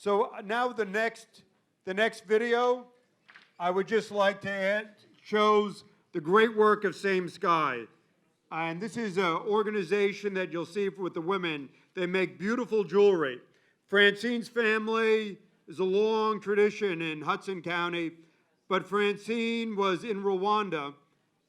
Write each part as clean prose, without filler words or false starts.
So now the next video, I would just like to add, shows the great work of Same Sky. And this is an organization that you'll see with the women. They make beautiful jewelry. Francine's family is a long tradition in Hudson County, but Francine was in Rwanda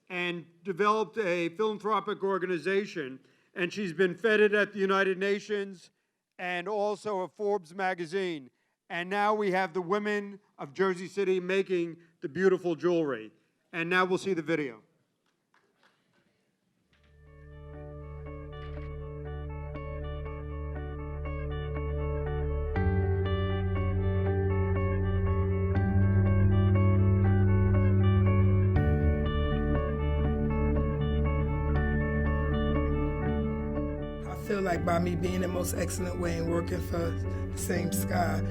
and developed a philanthropic organization, and she's been feted at the United Nations and also a Forbes magazine. And now we have the women of Jersey City making the beautiful jewelry. And now we'll see the video. I feel like by me being the most excellent way and working for Same Sky,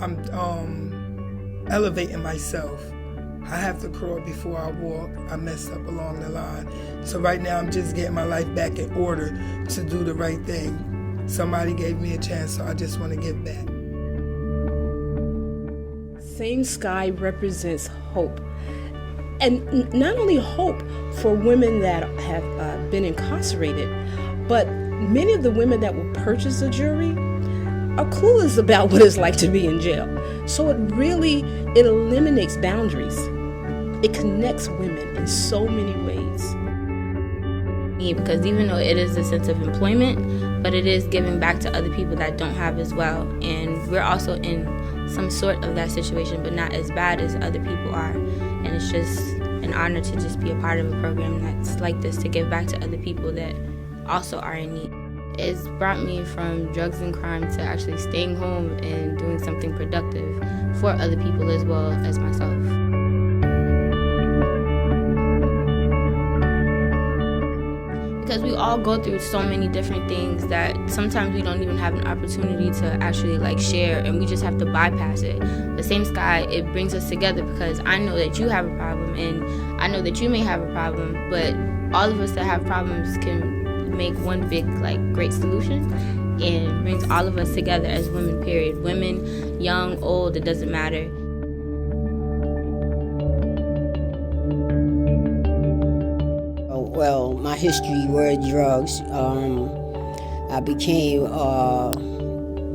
I'm elevating myself. I have to crawl before I walk. I messed up along the line. So right now I'm just getting my life back in order to do the right thing. Somebody gave me a chance, so I just want to give back. Same Sky represents hope. And not only hope for women that have been incarcerated, but many of the women that will purchase the jewelry are clueless about what it's like to be in jail. So it eliminates boundaries. It connects women in so many ways. Because even though it is a sense of employment, but it is giving back to other people that don't have as well. And we're also in some sort of that situation, but not as bad as other people are. And it's just an honor to just be a part of a program that's like this, to give back to other people that also are in need. It's brought me from drugs and crime to actually staying home and doing something productive for other people as well as myself. Because we all go through so many different things that sometimes we don't even have an opportunity to actually share, and we just have to bypass it. The Same Sky, it brings us together because I know that you have a problem and I know that you may have a problem, but all of us that have problems can make one big great solution, and brings all of us together as women, period. Women, young, old, it doesn't matter. Well, my history were drugs. I became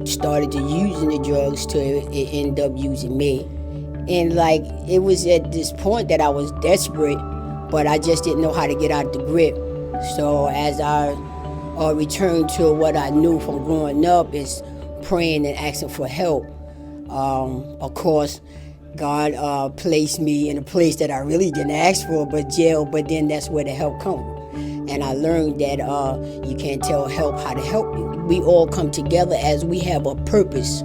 started to using the drugs to it end up using me. And it was at this point that I was desperate, but I just didn't know how to get out of the grip. So as I returned to what I knew from growing up, is praying and asking for help. Of course, God placed me in a place that I really didn't ask for, but jail, but then that's where the help comes. And I learned that you can't tell help how to help you. We all come together as we have a purpose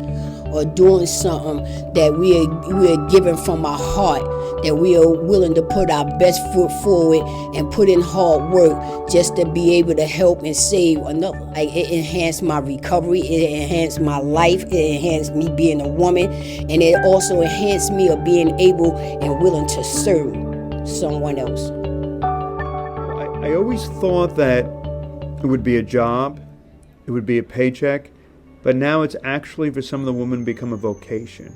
or doing something that we are given from our heart, that we are willing to put our best foot forward and put in hard work just to be able to help and save another. It enhanced my recovery, it enhanced my life, it enhanced me being a woman, and it also enhanced me of being able and willing to serve someone else. I always thought that it would be a job, it would be a paycheck, but now it's actually, for some of the women, become a vocation.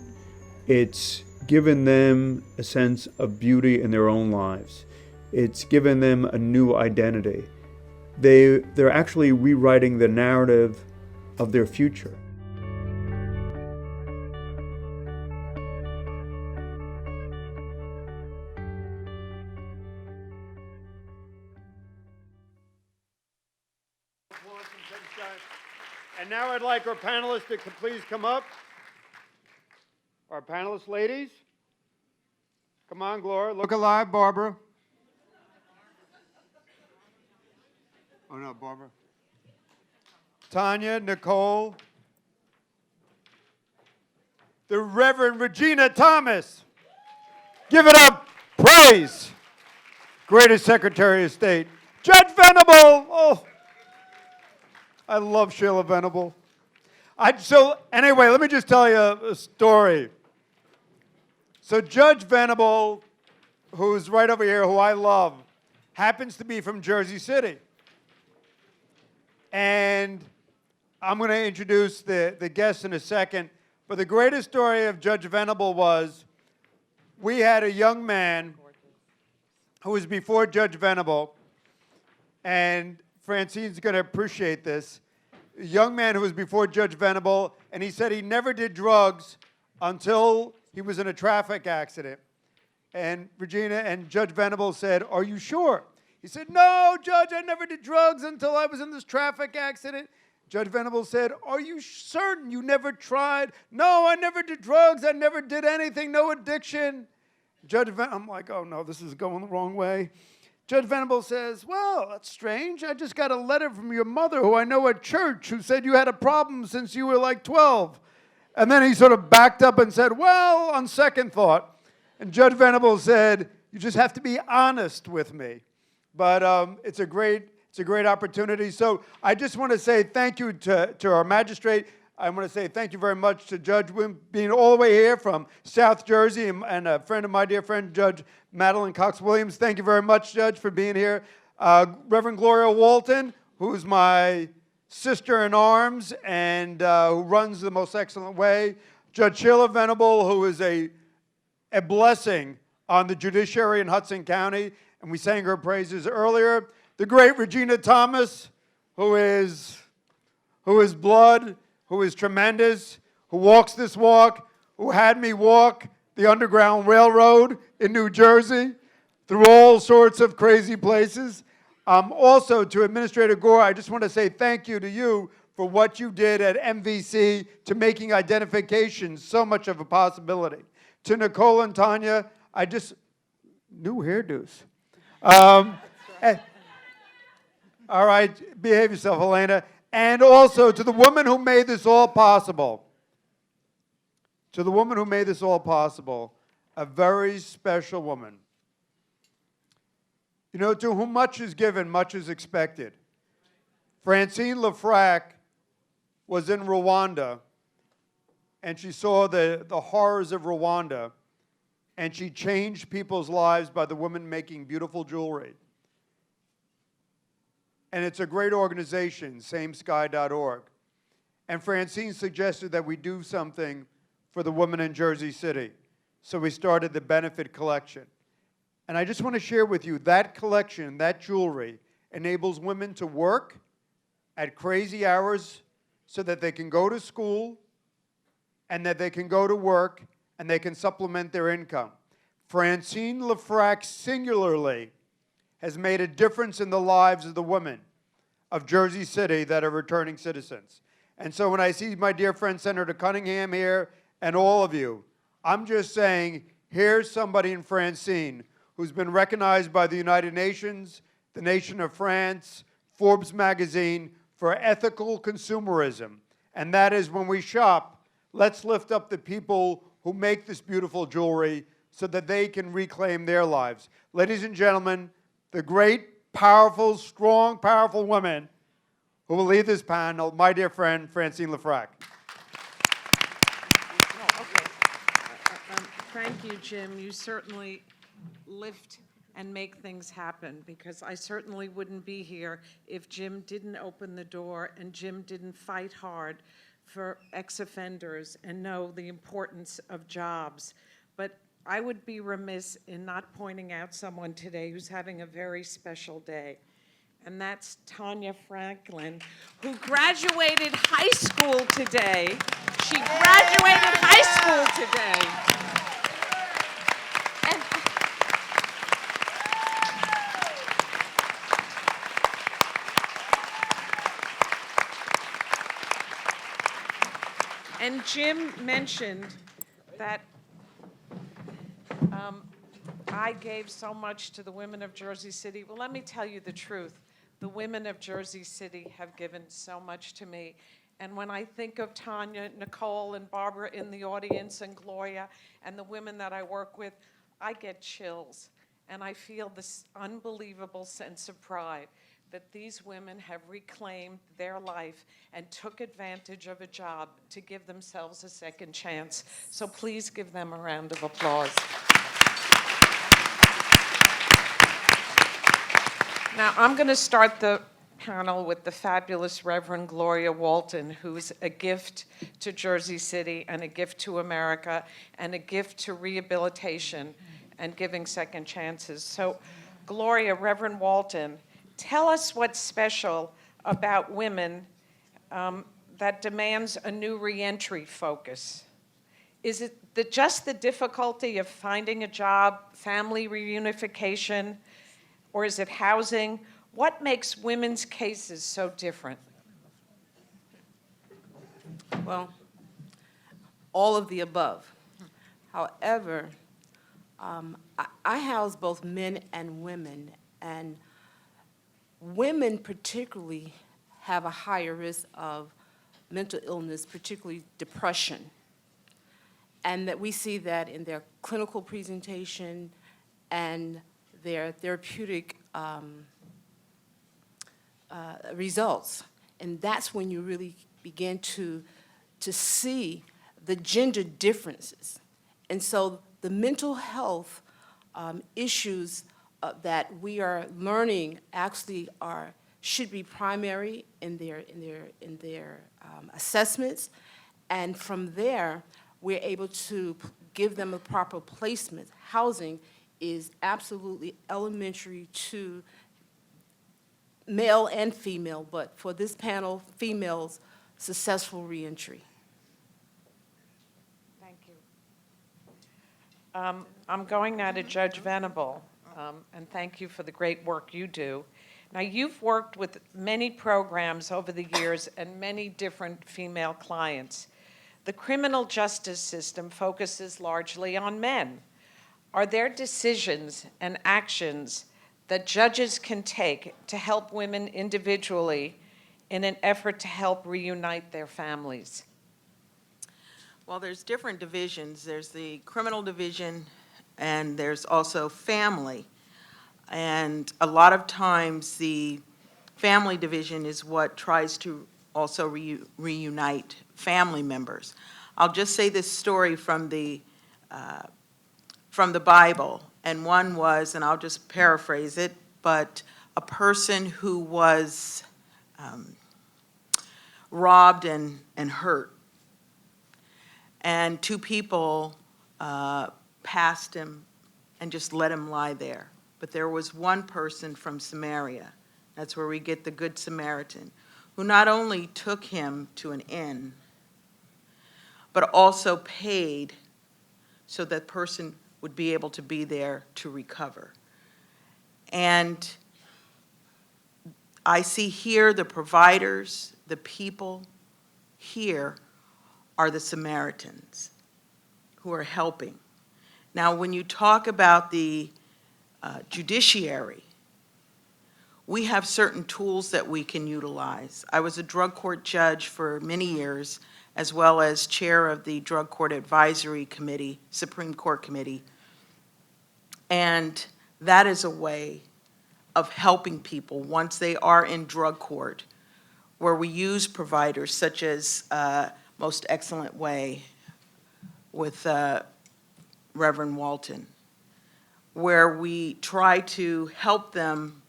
It's given them a sense of beauty in their own lives. It's given them a new identity. They're actually rewriting the narrative of their future. And now I'd like our panelists to please come up. Our panelist ladies. Come on, Gloria. Look alive, Barbara. Oh, no, Barbara. Tonya, Nicole. The Reverend Regena Thomas. Give it up. Praise. Greatest Secretary of State. Judge Venable. Oh, I love Sheila Venable. So anyway, let me just tell you a story. So Judge Venable, who's right over here, who I love, happens to be from Jersey City. And I'm going to introduce the guests in a second. But the greatest story of Judge Venable was we had a young man who was before Judge Venable, and Francine's going to appreciate this, a young man who was before Judge Venable, and he said he never did drugs until he was in a traffic accident. And Regena and Judge Venable said, "Are you sure?" He said, "No, Judge, I never did drugs until I was in this traffic accident." Judge Venable said, "Are you certain you never tried?" "No, I never did drugs. I never did anything, no addiction." I'm like, oh no, this is going the wrong way. Judge Venable says, "Well, that's strange. I just got a letter from your mother who I know at church who said you had a problem since you were like 12. And then he sort of backed up and said, "Well, on second thought." And Judge Venable said, "You just have to be honest with me." But it's a great opportunity. So I just want to say thank you to our magistrate. I want to say thank you very much to Judge Wim being all the way here from South Jersey, and a friend of my dear friend, Judge Madeline Cox-Williams. Thank you very much, Judge, for being here. Reverend Gloria Walton, who's my sister in arms and who runs the most excellent way. Judge Sheila Venable, who is a blessing on the judiciary in Hudson County, and we sang her praises earlier. The great Regena Thomas, who is blood, who is tremendous, who walks this walk, who had me walk the Underground Railroad in New Jersey through all sorts of crazy places. Also, to Administrator Gore, I just want to say thank you to you for what you did at MVC to making identification so much of a possibility. To Nicole and Tonya, new hairdos. All right, behave yourself, Elena. And also to the woman who made this all possible. To the woman who made this all possible, a very special woman. You know, to whom much is given, much is expected. Francine LeFrak was in Rwanda, and she saw the horrors of Rwanda, and she changed people's lives by the women making beautiful jewelry. And it's a great organization, samesky.org. And Francine suggested that we do something for the women in Jersey City. So we started the benefit collection. And I just want to share with you, that collection, that jewelry, enables women to work at crazy hours so that they can go to school and that they can go to work and they can supplement their income. Francine LeFrak singularly has made a difference in the lives of the women of Jersey City that are returning citizens. And so when I see my dear friend Senator Cunningham here and all of you, I'm just saying, here's somebody in Francine who's been recognized by the United Nations, the nation of France, Forbes magazine, for ethical consumerism. And that is, when we shop, let's lift up the people who make this beautiful jewelry so that they can reclaim their lives. Ladies and gentlemen, the great, powerful, strong, powerful woman who will lead this panel, my dear friend, Francine LeFrak. Thank you, Jim. You certainly lift and make things happen, because I certainly wouldn't be here if Jim didn't open the door and Jim didn't fight hard for ex-offenders and know the importance of jobs. But I would be remiss in not pointing out someone today who's having a very special day, and that's Tonya Franklin, who graduated high school today. She graduated high school today. And Jim mentioned that I gave so much to the women of Jersey City. Well, let me tell you the truth. The women of Jersey City have given so much to me. And when I think of Tonya, Nicole, and Barbara in the audience, and Gloria, and the women that I work with, I get chills. And I feel this unbelievable sense of pride that these women have reclaimed their life and took advantage of a job to give themselves a second chance. So please give them a round of applause. Now, I'm going to start the panel with the fabulous Reverend Gloria Walton, who's a gift to Jersey City and a gift to America and a gift to rehabilitation and giving second chances. So, Gloria, Reverend Walton, tell us what's special about women that demands a new reentry focus. Is it just the difficulty of finding a job, family reunification, or is it housing? What makes women's cases so different? Well, all of the above. However, I house both men and women, and women particularly have a higher risk of mental illness, particularly depression, and that we see that in their clinical presentation and their therapeutic results. And that's when you really begin to see the gender differences. And so the mental health issues that we are learning actually should be primary in their assessments, and from there we're able to give them a proper placement. Housing is absolutely elementary to male and female, but for this panel, females, successful reentry. Thank you. I'm going now to Judge Venable, and thank you for the great work you do. Now, you've worked with many programs over the years and many different female clients. The criminal justice system focuses largely on men. Are there decisions and actions that judges can take to help women individually in an effort to help reunite their families? Well, there's different divisions. There's the criminal division, and there's also family. And a lot of times the family division is what tries to also reunite family members. I'll just say this story from the Bible, and one was, and I'll just paraphrase it, but a person who was robbed and hurt, and two people passed him and just let him lie there. But there was one person from Samaria, that's where we get the Good Samaritan, who not only took him to an inn, but also paid so that person would be able to be there to recover. And I see here the providers, the people here are the Samaritans who are helping. Now, when you talk about the judiciary, we have certain tools that we can utilize. I was a drug court judge for many years, as well as chair of the Drug Court Advisory Committee, Supreme Court Committee. And that is a way of helping people once they are in drug court, where we use providers such as Most Excellent Way with Reverend Walton, where we try to help them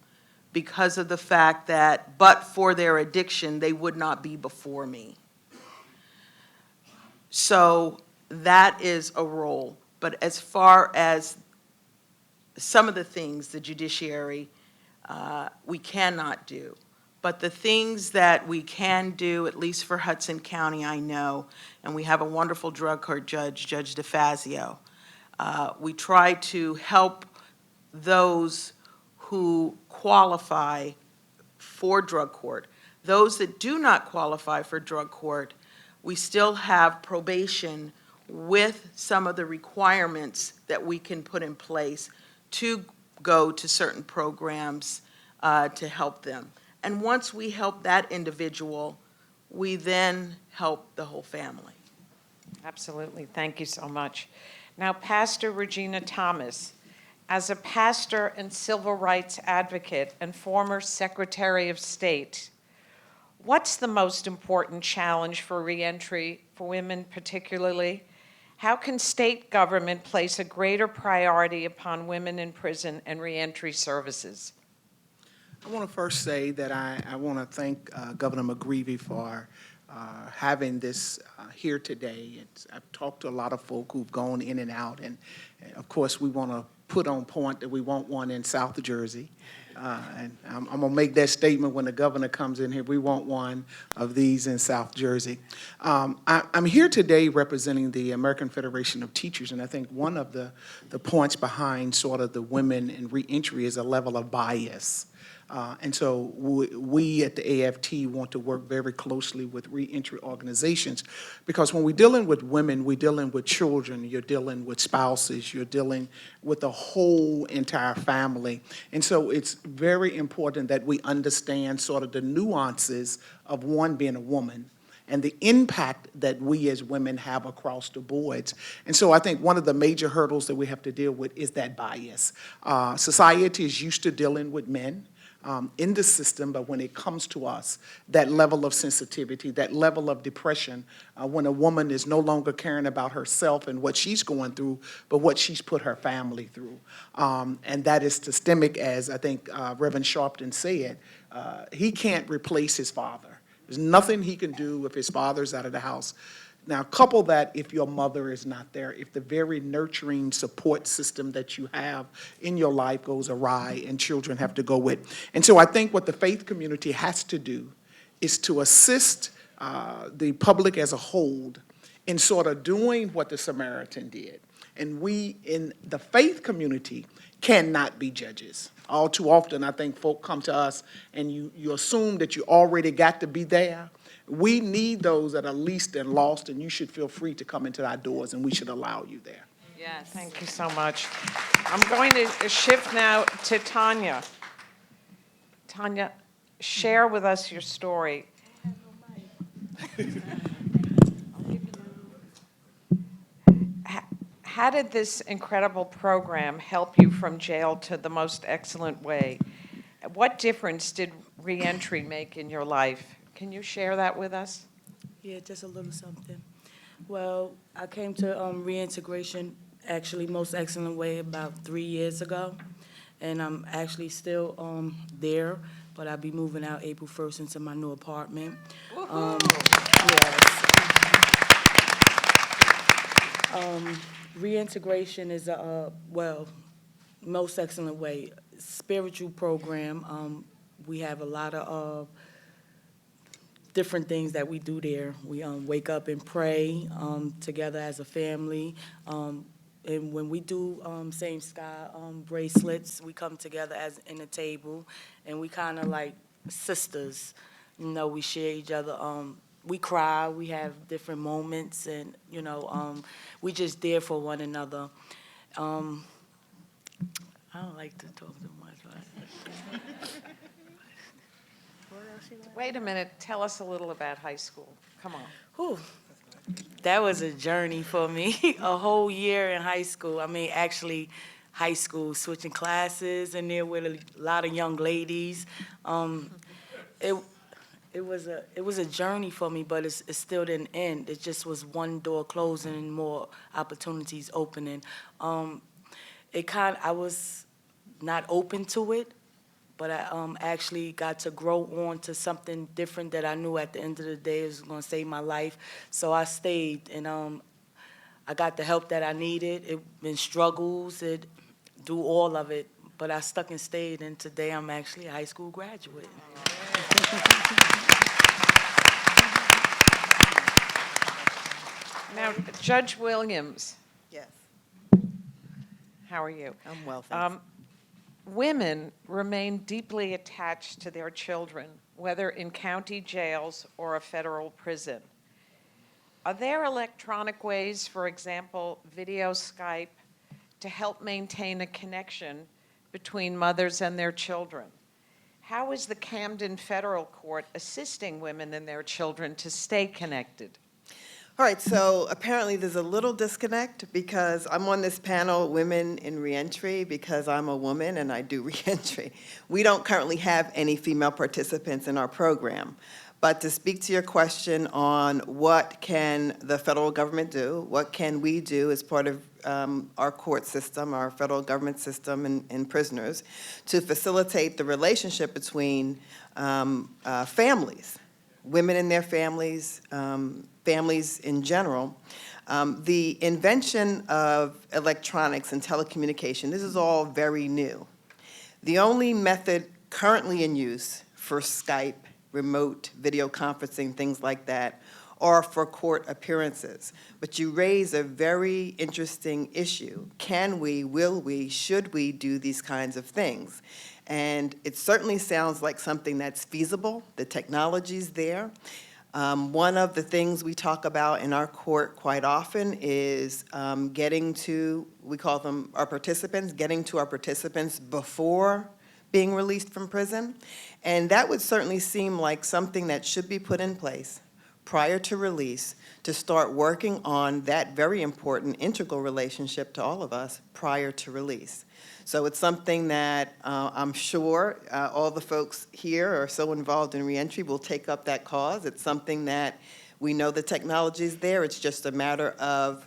because of the fact that, but for their addiction, they would not be before me. So that is a role. But as far as some of the things the judiciary we cannot do, but the things that we can do, at least for Hudson County, I know, and we have a wonderful drug court judge, Judge DeFazio, we try to help those who qualify for drug court. Those that do not qualify for drug court, we still have probation with some of the requirements that we can put in place to go to certain programs to help them. And once we help that individual, we then help the whole family. Absolutely. Thank you so much. Now, Pastor Regena Thomas, as a pastor and civil rights advocate and former Secretary of State, what's the most important challenge for reentry for women particularly? How can state government place a greater priority upon women in prison and reentry services? I want to first say that I want to thank Governor McGreevey for having this here today. I've talked to a lot of folk who've gone in and out, and of course, we want to put on point that we want one in South Jersey. And I'm going to make that statement when the governor comes in here. We want one of these in South Jersey. I'm here today representing the American Federation of Teachers, and I think one of the points behind sort of the women in reentry is a level of bias. And so we at the AFT want to work very closely with reentry organizations, because when we're dealing with women, we're dealing with children, you're dealing with spouses, you're dealing with the whole entire family. And so it's very important that we understand sort of the nuances of one being a woman and the impact that we as women have across the boards. And so I think one of the major hurdles that we have to deal with is that bias. Society is used to dealing with men in the system, but when it comes to us, that level of sensitivity, that level of depression, when a woman is no longer caring about herself and what she's going through, but what she's put her family through. And that is systemic, as I think Reverend Sharpton said. He can't replace his father. There's nothing he can do if his father's out of the house. Now, couple that if your mother is not there, if the very nurturing support system that you have in your life goes awry and children have to go with. And so I think what the faith community has to do is to assist the public as a whole in sort of doing what the Samaritan did. And we in the faith community cannot be judges. All too often, I think folk come to us and you assume that you already got to be there. We need those that are least and lost, and you should feel free to come into our doors, and we should allow you there. Yes. Thank you so much. I'm going to shift now to Tonya. Tonya, share with us your story. How did this incredible program help you from jail to the most excellent way? What difference did reentry make in your life? Can you share that with us? Yeah, just a little something. Well, I came to reintegration, actually, most excellent way, about 3 years ago. And I'm actually still there, but I'll be moving out April 1st into my new apartment. Yes. Reintegration is a, well, most excellent way. Spiritual program. We have a lot of different things that we do there. We wake up and pray together as a family. And when we do same sky bracelets, we come together as in a table, and we kind of like sisters. You know, we share each other. We cry. We have different moments, and you know, we just there for one another. I don't like to talk too much. Wait a minute. Tell us a little about high school. Come on. Whew. That was a journey for me. A whole year in high school. I mean, actually, high school, switching classes in there with a lot of young ladies. It was a journey for me, but it still didn't end. It just was one door closing and more opportunities opening. I was not open to it, but I actually got to grow on to something different that I knew at the end of the day was going to save my life. So I stayed, and I got the help that I needed. It been struggles, do all of it, but I stuck and stayed, and today I'm actually a high school graduate. Now, Judge Williams. Yes. How are you? I'm well, thanks. Women remain deeply attached to their children, whether in county jails or a federal prison. Are there electronic ways, for example, video Skype, to help maintain a connection between mothers and their children? How is the Camden Federal Court assisting women and their children to stay connected? All right, so apparently there's a little disconnect because I'm on this panel, Women in Reentry, because I'm a woman and I do reentry. We don't currently have any female participants in our program. But to speak to your question on what can the federal government do, what can we do as part of our court system, our federal government system and prisoners, to facilitate the relationship between families, women and their families, families in general. The invention of electronics and telecommunication, this is all very new. The only method currently in use for Skype, remote video conferencing, things like that, are for court appearances. But you raise a very interesting issue. Can we, will we, should we do these kinds of things? And it certainly sounds like something that's feasible. The technology's there. One of the things we talk about in our court quite often is getting to, we call them our participants, getting to our participants before being released from prison. And that would certainly seem like something that should be put in place prior to release to start working on that very important integral relationship to all of us prior to release. So it's something that I'm sure all the folks here are so involved in reentry will take up that cause. It's something that we know the technology is there. It's just a matter of,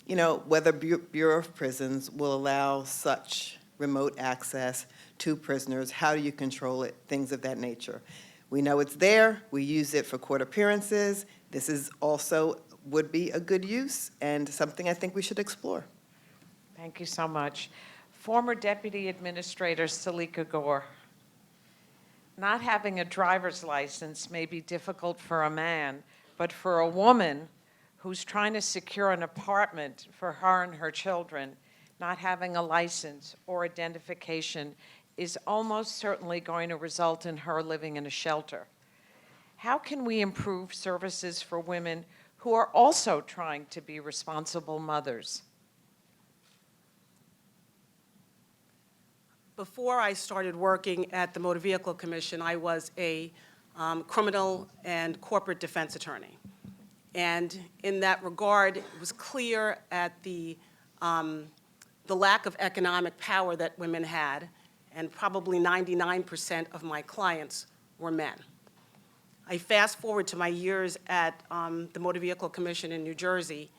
you know, whether Bureau of Prisons will allow such remote access to prisoners. How do you control it? Things of that nature. We know it's there. We use it for court appearances. This is also would be a good use and something I think we should explore. Thank you so much. Former Deputy Administrator Selika Gore. Not having a driver's license may be difficult for a man, but for a woman who's trying to secure an apartment for her and her children, not having a license or identification is almost certainly going to result in her living in a shelter. How can we improve services for women who are also trying to be responsible mothers? Before I started working at the Motor Vehicle Commission, I was a criminal and corporate defense attorney. And in that regard, it was clear at the lack of economic power that women had, and probably 99% of my clients were men. I fast forward to my years at the Motor Vehicle Commission in New Jersey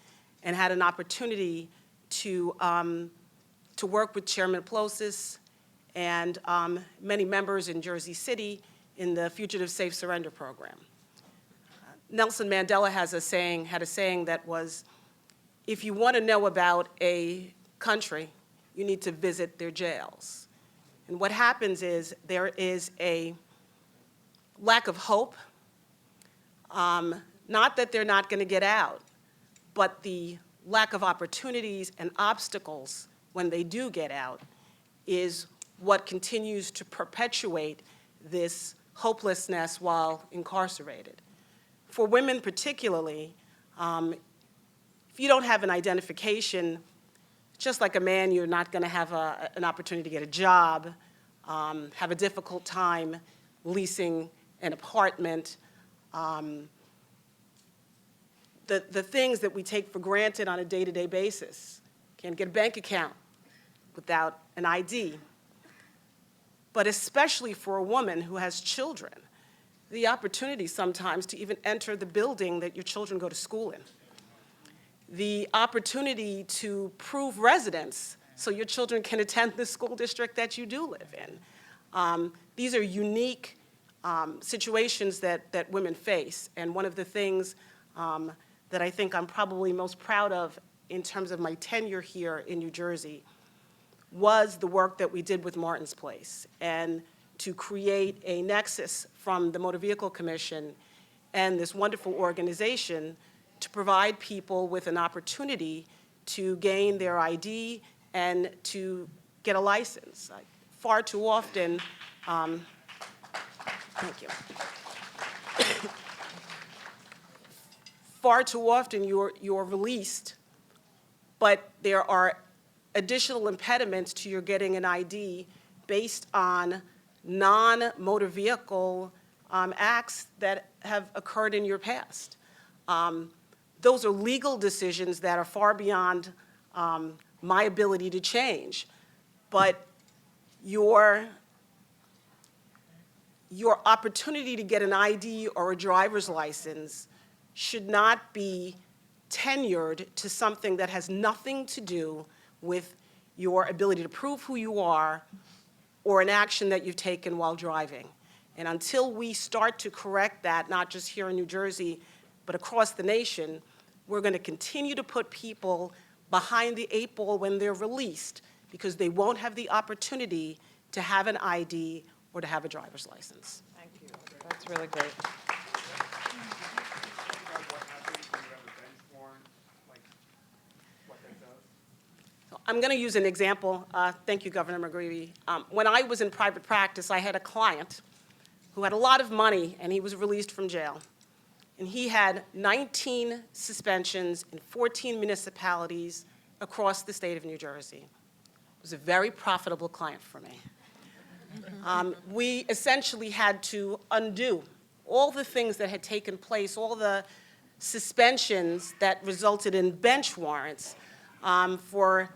and had an opportunity to work with Chairman Plosis and many members in Jersey City in the Fugitive Safe Surrender Program. Nelson Mandela had a saying that was, if you want to know about a country, you need to visit their jails. And what happens is there is a lack of hope, not that they're not going to get out, but the lack of opportunities and obstacles when they do get out is what continues to perpetuate this hopelessness while incarcerated. For women particularly, if you don't have an identification, just like a man, you're not going to have an opportunity to get a job, have a difficult time leasing an apartment. The things that we take for granted on a day-to-day basis. Can't get a bank account without an ID. But especially for a woman who has children, the opportunity sometimes to even enter the building that your children go to school in. The opportunity to prove residence so your children can attend the school district that you do live in. These are unique situations that women face. And one of the things that I think I'm probably most proud of in terms of my tenure here in New Jersey was the work that we did with Martin's Place and to create a nexus from the Motor Vehicle Commission and this wonderful organization to provide people with an opportunity to gain their ID and to get a license. Far too often, thank you. Far too often you're released, but there are additional impediments to your getting an ID based on non-motor vehicle acts that have occurred in your past. Those are legal decisions that are far beyond my ability to change, but your your opportunity to get an ID or a driver's license should not be tenured to something that has nothing to do with your ability to prove who you are or an action that you've taken while driving. And until we start to correct that, not just here in New Jersey, but across the nation, we're going to continue to put people behind the 8 ball when they're released because they won't have the opportunity to have an ID or to have a driver's license. Thank you. That's really great. I'm going to use an example. Thank you, Governor McGreevey. When I was in private practice, I had a client who had a lot of money, and he was released from jail. And he had 19 suspensions in 14 municipalities across the state of New Jersey. It was a very profitable client for me. We essentially had to undo all the things that had taken place, all the suspensions that resulted in bench warrants for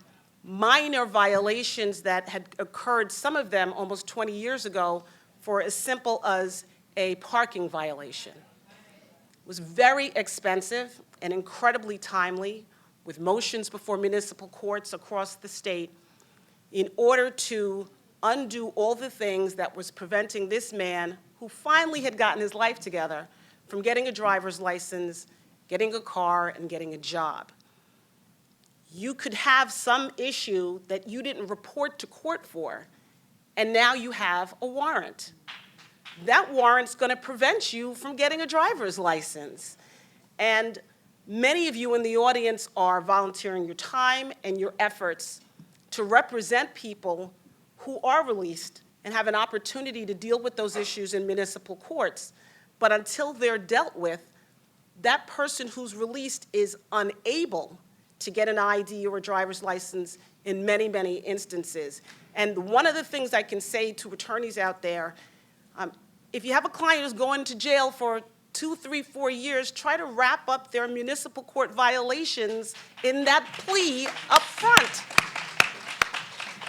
minor violations that had occurred, some of them almost 20 years ago, for as simple as a parking violation. It was very expensive and incredibly timely, with motions before municipal courts across the state, in order to undo all the things that was preventing this man, who finally had gotten his life together, from getting a driver's license, getting a car, and getting a job. You could have some issue that you didn't report to court for, and now you have a warrant. That warrant's going to prevent you from getting a driver's license. And many of you in the audience are volunteering your time and your efforts to represent people who are released and have an opportunity to deal with those issues in municipal courts. But until they're dealt with, that person who's released is unable to get an ID or a driver's license in many, many instances. And one of the things I can say to attorneys out there, if you have a client who's going to jail for 2, 3, 4 years, try to wrap up their municipal court violations in that plea up front,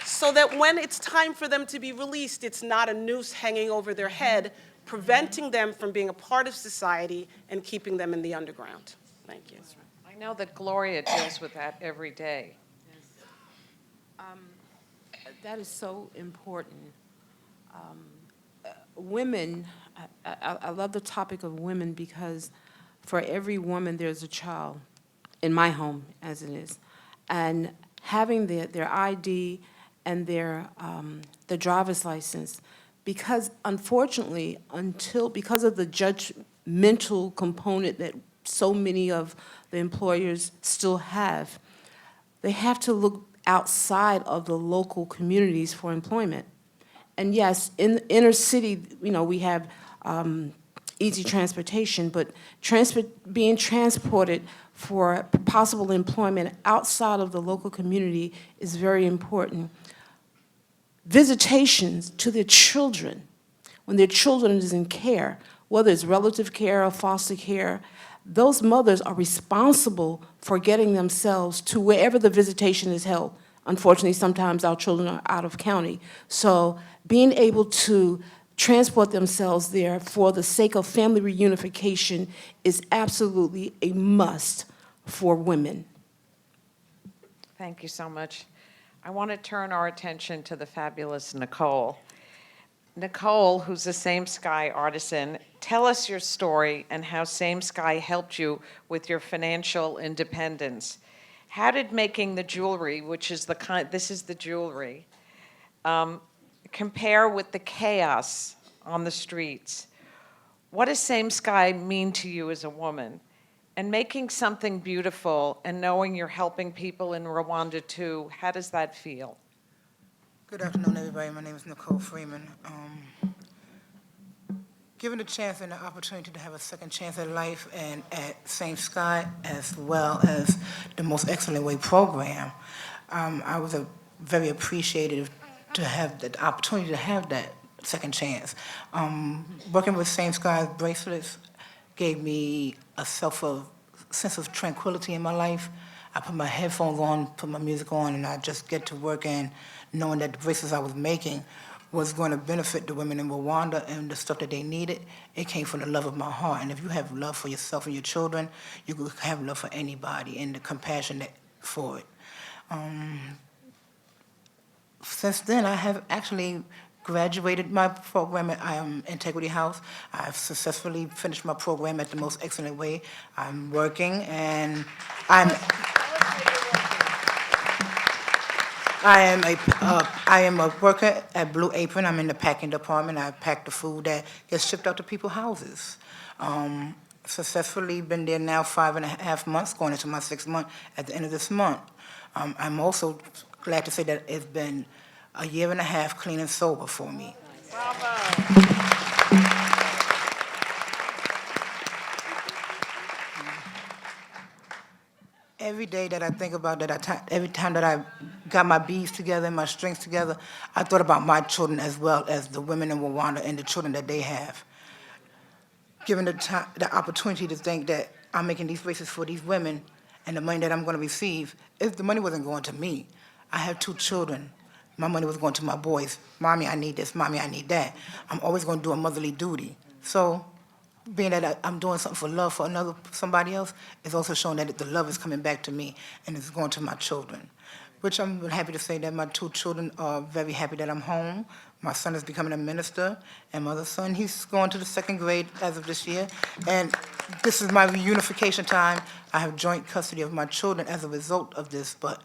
so that when it's time for them to be released, it's not a noose hanging over their head, preventing them from being a part of society and keeping them in the underground. Thank you. I know that Gloria deals with that every day. That is so important. Women, I love the topic of women because for every woman there's a child, in my home as it is. And having their ID and their the driver's license, because unfortunately, because of the judgmental component that so many of the employers still have, they have to look outside of the local communities for employment. And yes, in the inner city, we have easy transportation, but being transported for possible employment outside of the local community is very important. Visitations to their children, when their children is in care, whether it's relative care or foster care, those mothers are responsible for getting themselves to wherever the visitation is held. Unfortunately, sometimes our children are out of county. So being able to transport themselves there for the sake of family reunification is absolutely a must for women. Thank you so much. I want to turn our attention to the fabulous Nicole. Nicole, who's a Same Sky artisan, tell us your story and how Same Sky helped you with your financial independence. How did making the jewelry, which is this is the jewelry, compare with the chaos on the streets? What does Same Sky mean to you as a woman? And making something beautiful and knowing you're helping people in Rwanda too, how does that feel? Good afternoon, everybody. My name is Nicole Freeman. Given the chance and the opportunity to have a second chance at life and at Same Sky, as well as the Most Excellent Way program, I was very appreciative to have the opportunity to have that second chance. Working with Same Sky bracelets gave me a sense of tranquility in my life. I put my headphones on, put my music on, and I just get to work, and knowing that the bracelets I was making was going to benefit the women in Rwanda and the stuff that they needed, it came from the love of my heart. And if you have love for yourself and your children, you can have love for anybody and the compassion for it. Since then, I have actually graduated my program at Integrity House. I've successfully finished my program at the most excellent way. I'm working, and I am a worker at Blue Apron. I'm in the packing department. I pack the food that gets shipped out to people's houses. Successfully been there now 5.5 months, going into my 6th month at the end of this month. I'm also glad to say that it's been a 1.5 years clean and sober for me. Bravo. Every day that I think about that, every time that I got my beads together and my strings together, I thought about my children as well as the women in Rwanda and the children that they have. Given the opportunity to think that I'm making these bracelets for these women and the money that I'm going to receive, if the money wasn't going to me, I have 2 children. My money was going to my boys. Mommy, I need this. Mommy, I need that. I'm always going to do a motherly duty. So being that I'm doing something for love for somebody else, it's also showing that the love is coming back to me and it's going to my children. Which I'm happy to say that my 2 children are very happy that I'm home. My son is becoming a minister, and my other son, he's going to the 2nd grade as of this year. And this is my reunification time. I have joint custody of my children as a result of this, but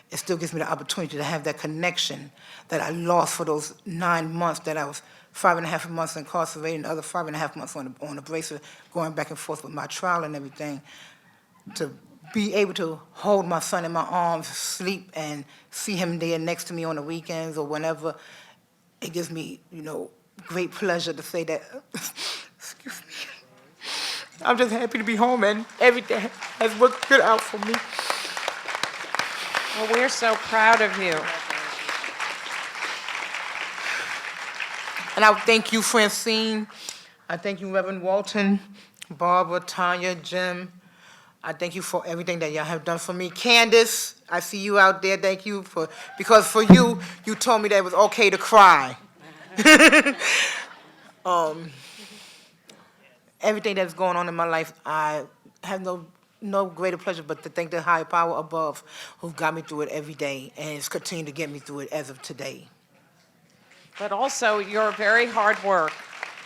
it still gives me the opportunity to have that connection that I lost for those 9 months that I was 5.5 months incarcerated and the other 5.5 months on the bracelet, going back and forth with my trial and everything. To be able to hold my son in my arms, sleep, and see him there next to me on the weekends or whenever, it gives me, great pleasure to say that, excuse me, I'm just happy to be home and everything has worked good out for me. Well, we're so proud of you. And I thank you, Francine. I thank you, Reverend Walton, Barbara, Tonya, Jim. I thank you for everything that y'all have done for me. Candace, I see you out there. Thank you because for you, you told me that it was okay to cry. Everything that's going on in my life, I have no greater pleasure but to thank the higher power above who got me through it every day and is continuing to get me through it as of today. But also, your very hard work.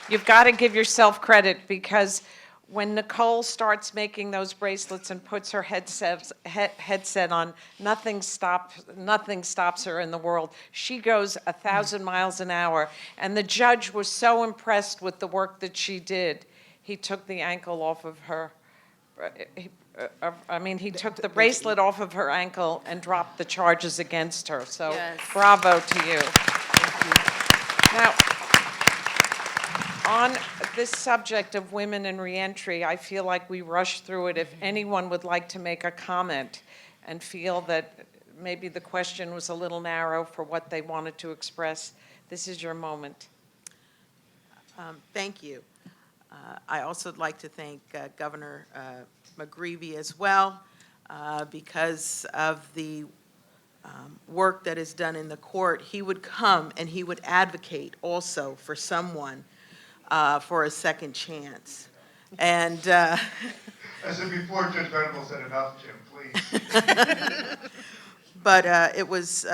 You've got to give yourself credit because when Nicole starts making those bracelets and puts her headset on, nothing stops her in the world. She goes 1,000 miles an hour, and the judge was so impressed with the work that she did. He took the ankle off of her. He took the bracelet off of her ankle and dropped the charges against her. So, yes. Bravo to you. Now, on this subject of women and reentry, I feel like we rushed through it. If anyone would like to make a comment and feel that maybe the question was a little narrow for what they wanted to express, this is your moment. Thank you. I also would like to thank Governor McGreevey as well because of the work that is done in the court. He would come and he would advocate also for someone for a second chance. And I said before Judge Venable said enough, Jim, please. But it was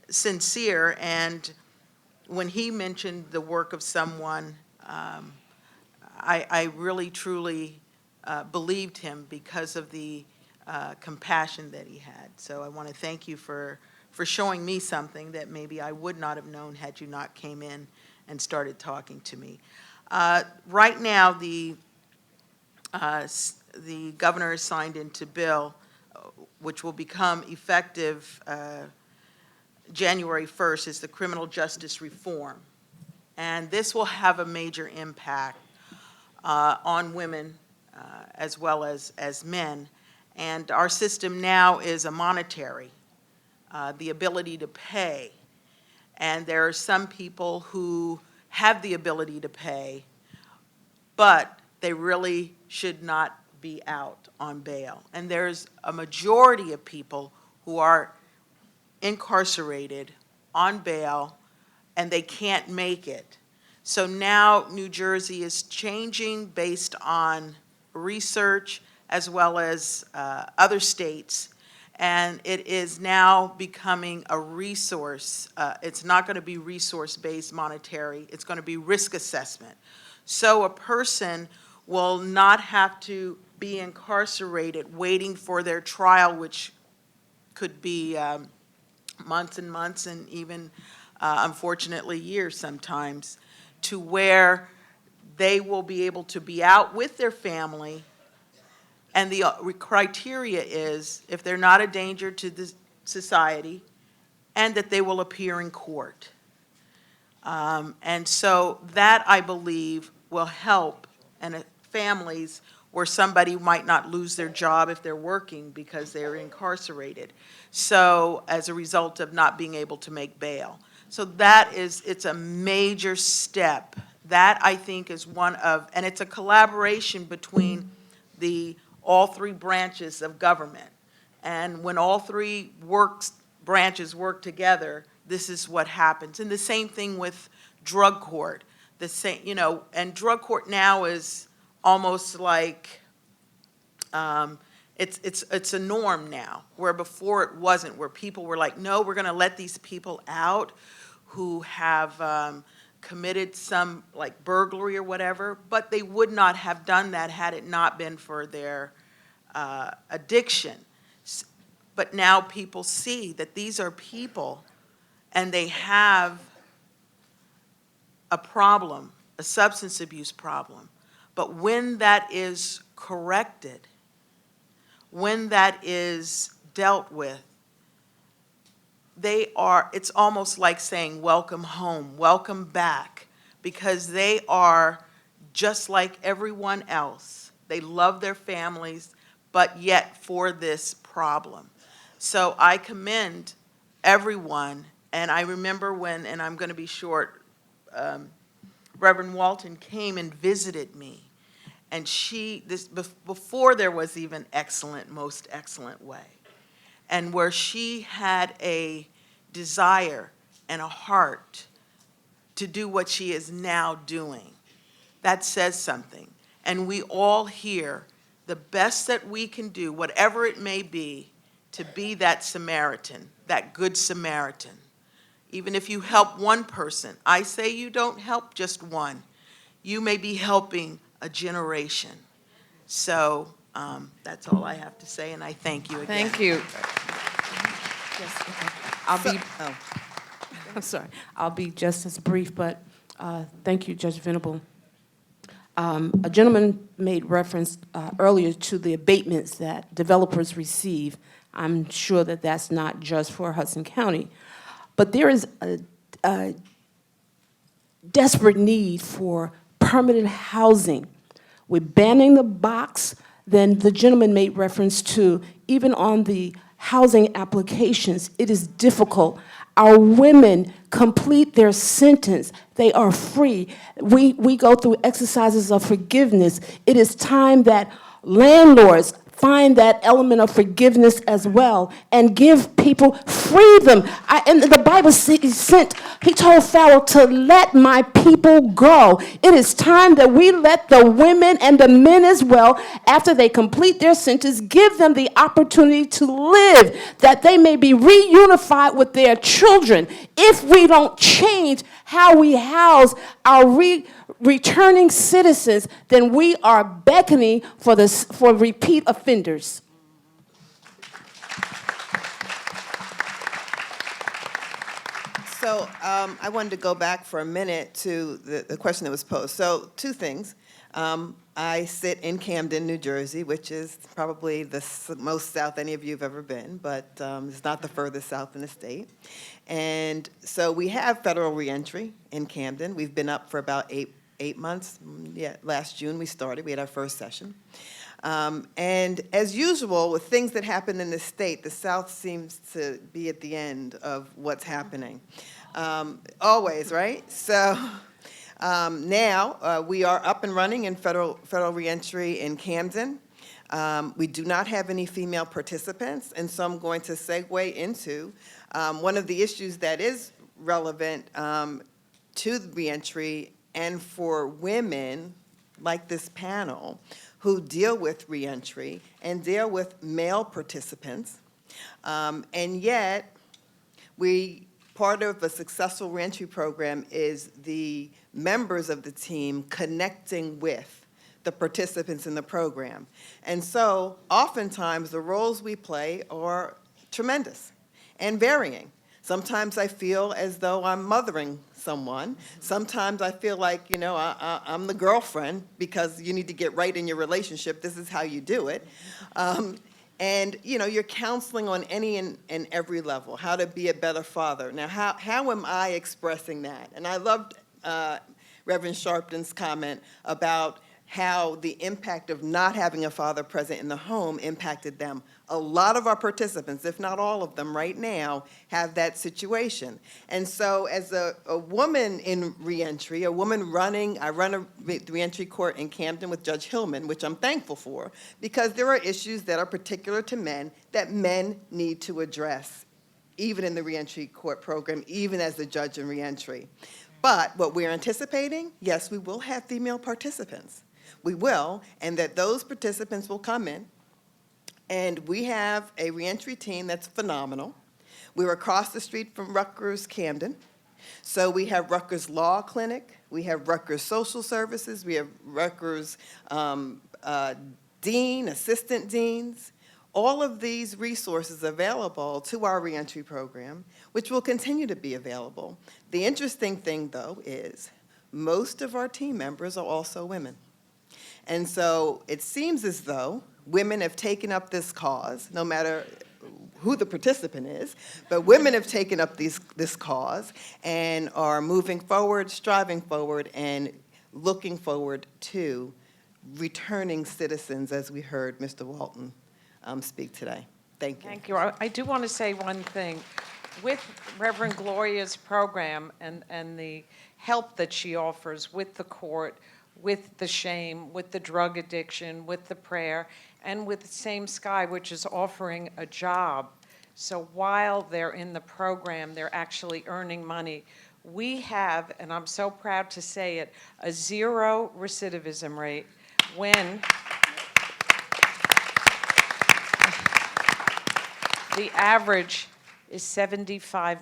sincere, and when he mentioned the work of someone, I really truly believed him because of the compassion that he had. So I want to thank you for showing me something that maybe I would not have known had you not came in and started talking to me. Right now, the governor has signed into bill, which will become effective January 1st, is the criminal justice reform. And this will have a major impact on women as well as men. And our system now is a monetary, the ability to pay. And there are some people who have the ability to pay, but they really should not be out on bail. And there's a majority of people who are incarcerated on bail and they can't make it. So now New Jersey is changing based on research as well as other states, and it is now becoming a resource. It's not going to be resource-based monetary. It's going to be risk assessment. So a person will not have to be incarcerated waiting for their trial, which could be months and months and even, unfortunately, years sometimes, to where they will be able to be out with their family. And the criteria is if they're not a danger to the society and that they will appear in court. And so that, I believe, will help and families where somebody might not lose their job if they're working because they're incarcerated. So as a result of not being able to make bail. So that is, it's a major step. That, I think, is one of, and it's a collaboration between all three branches of government. And when all three branches work together, this is what happens. And the same thing with drug court. The same, and drug court now is almost like, it's a norm now, where before it wasn't, where people were like, no, we're gonna let these people out who have committed some like burglary or whatever, but they would not have done that had it not been for their addiction. But now people see that these are people and they have a problem, a substance abuse problem. But when that is corrected, when that is dealt with, it's almost like saying, welcome home, welcome back, because they are just like everyone else. They love their families, but yet for this problem. So I commend everyone, and I remember when, and I'm gonna be short, Reverend Walton came and visited me, and before there was even excellent, most excellent way, and where she had a desire and a heart to do what she is now doing. That says something. And we all here, the best that we can do, whatever it may be, to be that Samaritan, that good Samaritan. Even if you help one person, I say you don't help just one. You may be helping a generation. So that's all I have to say, and I thank you again. Thank you. I'm sorry. I'll be just as brief, but thank you, Judge Venable. A gentleman made reference earlier to the abatements that developers receive. I'm sure that that's not just for Hudson County, but there is a desperate need for permanent housing. We're banning the box. Then the gentleman made reference to, even on the housing applications, it is difficult. Our women complete their sentence. They are free. We go through exercises of forgiveness. It is time that landlords find that element of forgiveness as well and give people, free them. And the Bible he told Pharaoh to let my people go. It is time that we let the women and the men as well, after they complete their sentence, give them the opportunity to live, that they may be reunified with their children. If we don't change how we house our returning citizens, then we are beckoning for repeat offenders. So I wanted to go back for a minute to the question that was posed. So two things. I sit in Camden, New Jersey, which is probably the most south any of you have ever been, but it's not the furthest south in the state. And so we have federal reentry in Camden. We've been up for about eight months. Yeah, last June we started. We had our first session. And as usual, with things that happen in the state, the South seems to be at the end of what's happening. Always, right? So now we are up and running in federal reentry in Camden. We do not have any female participants, and so I'm going to segue into one of the issues that is relevant to the reentry and for women like this panel who deal with reentry and deal with male participants. And yet, part of a successful reentry program is the members of the team connecting with the participants in the program. And so oftentimes the roles we play are tremendous and varying. Sometimes I feel as though I'm mothering someone. Sometimes I feel like, I'm the girlfriend because you need to get right in your relationship. This is how you do it. And, you're counseling on any and every level, how to be a better father. Now, how am I expressing that? And I loved Reverend Sharpton's comment about how the impact of not having a father present in the home impacted them. A lot of our participants, if not all of them right now, have that situation. And so as a woman in reentry, a woman I run a reentry court in Camden with Judge Hillman, which I'm thankful for, because there are issues that are particular to men that men need to address, even in the reentry court program, even as a judge in reentry. But what we're anticipating, yes, we will have female participants. We will, and that those participants will come in. And we have a reentry team that's phenomenal. We're across the street from Rutgers Camden. So we have Rutgers Law Clinic, we have Rutgers Social Services, we have Rutgers Dean, Assistant Deans. All of these resources available to our reentry program, which will continue to be available. The interesting thing, though, is most of our team members are also women. And so it seems as though women have taken up this cause, no matter who the participant is, but women have taken up this cause and are moving forward, striving forward, and looking forward to returning citizens, as we heard Mr. Walton speak today. Thank you. Thank you. I do want to say one thing. With Reverend Gloria's program and the help that she offers with the court, with the shame, with the drug addiction, with the prayer, and with Same Sky, which is offering a job. So while they're in the program, they're actually earning money. We have, and I'm so proud to say it, a 0 recidivism rate when the average is 75%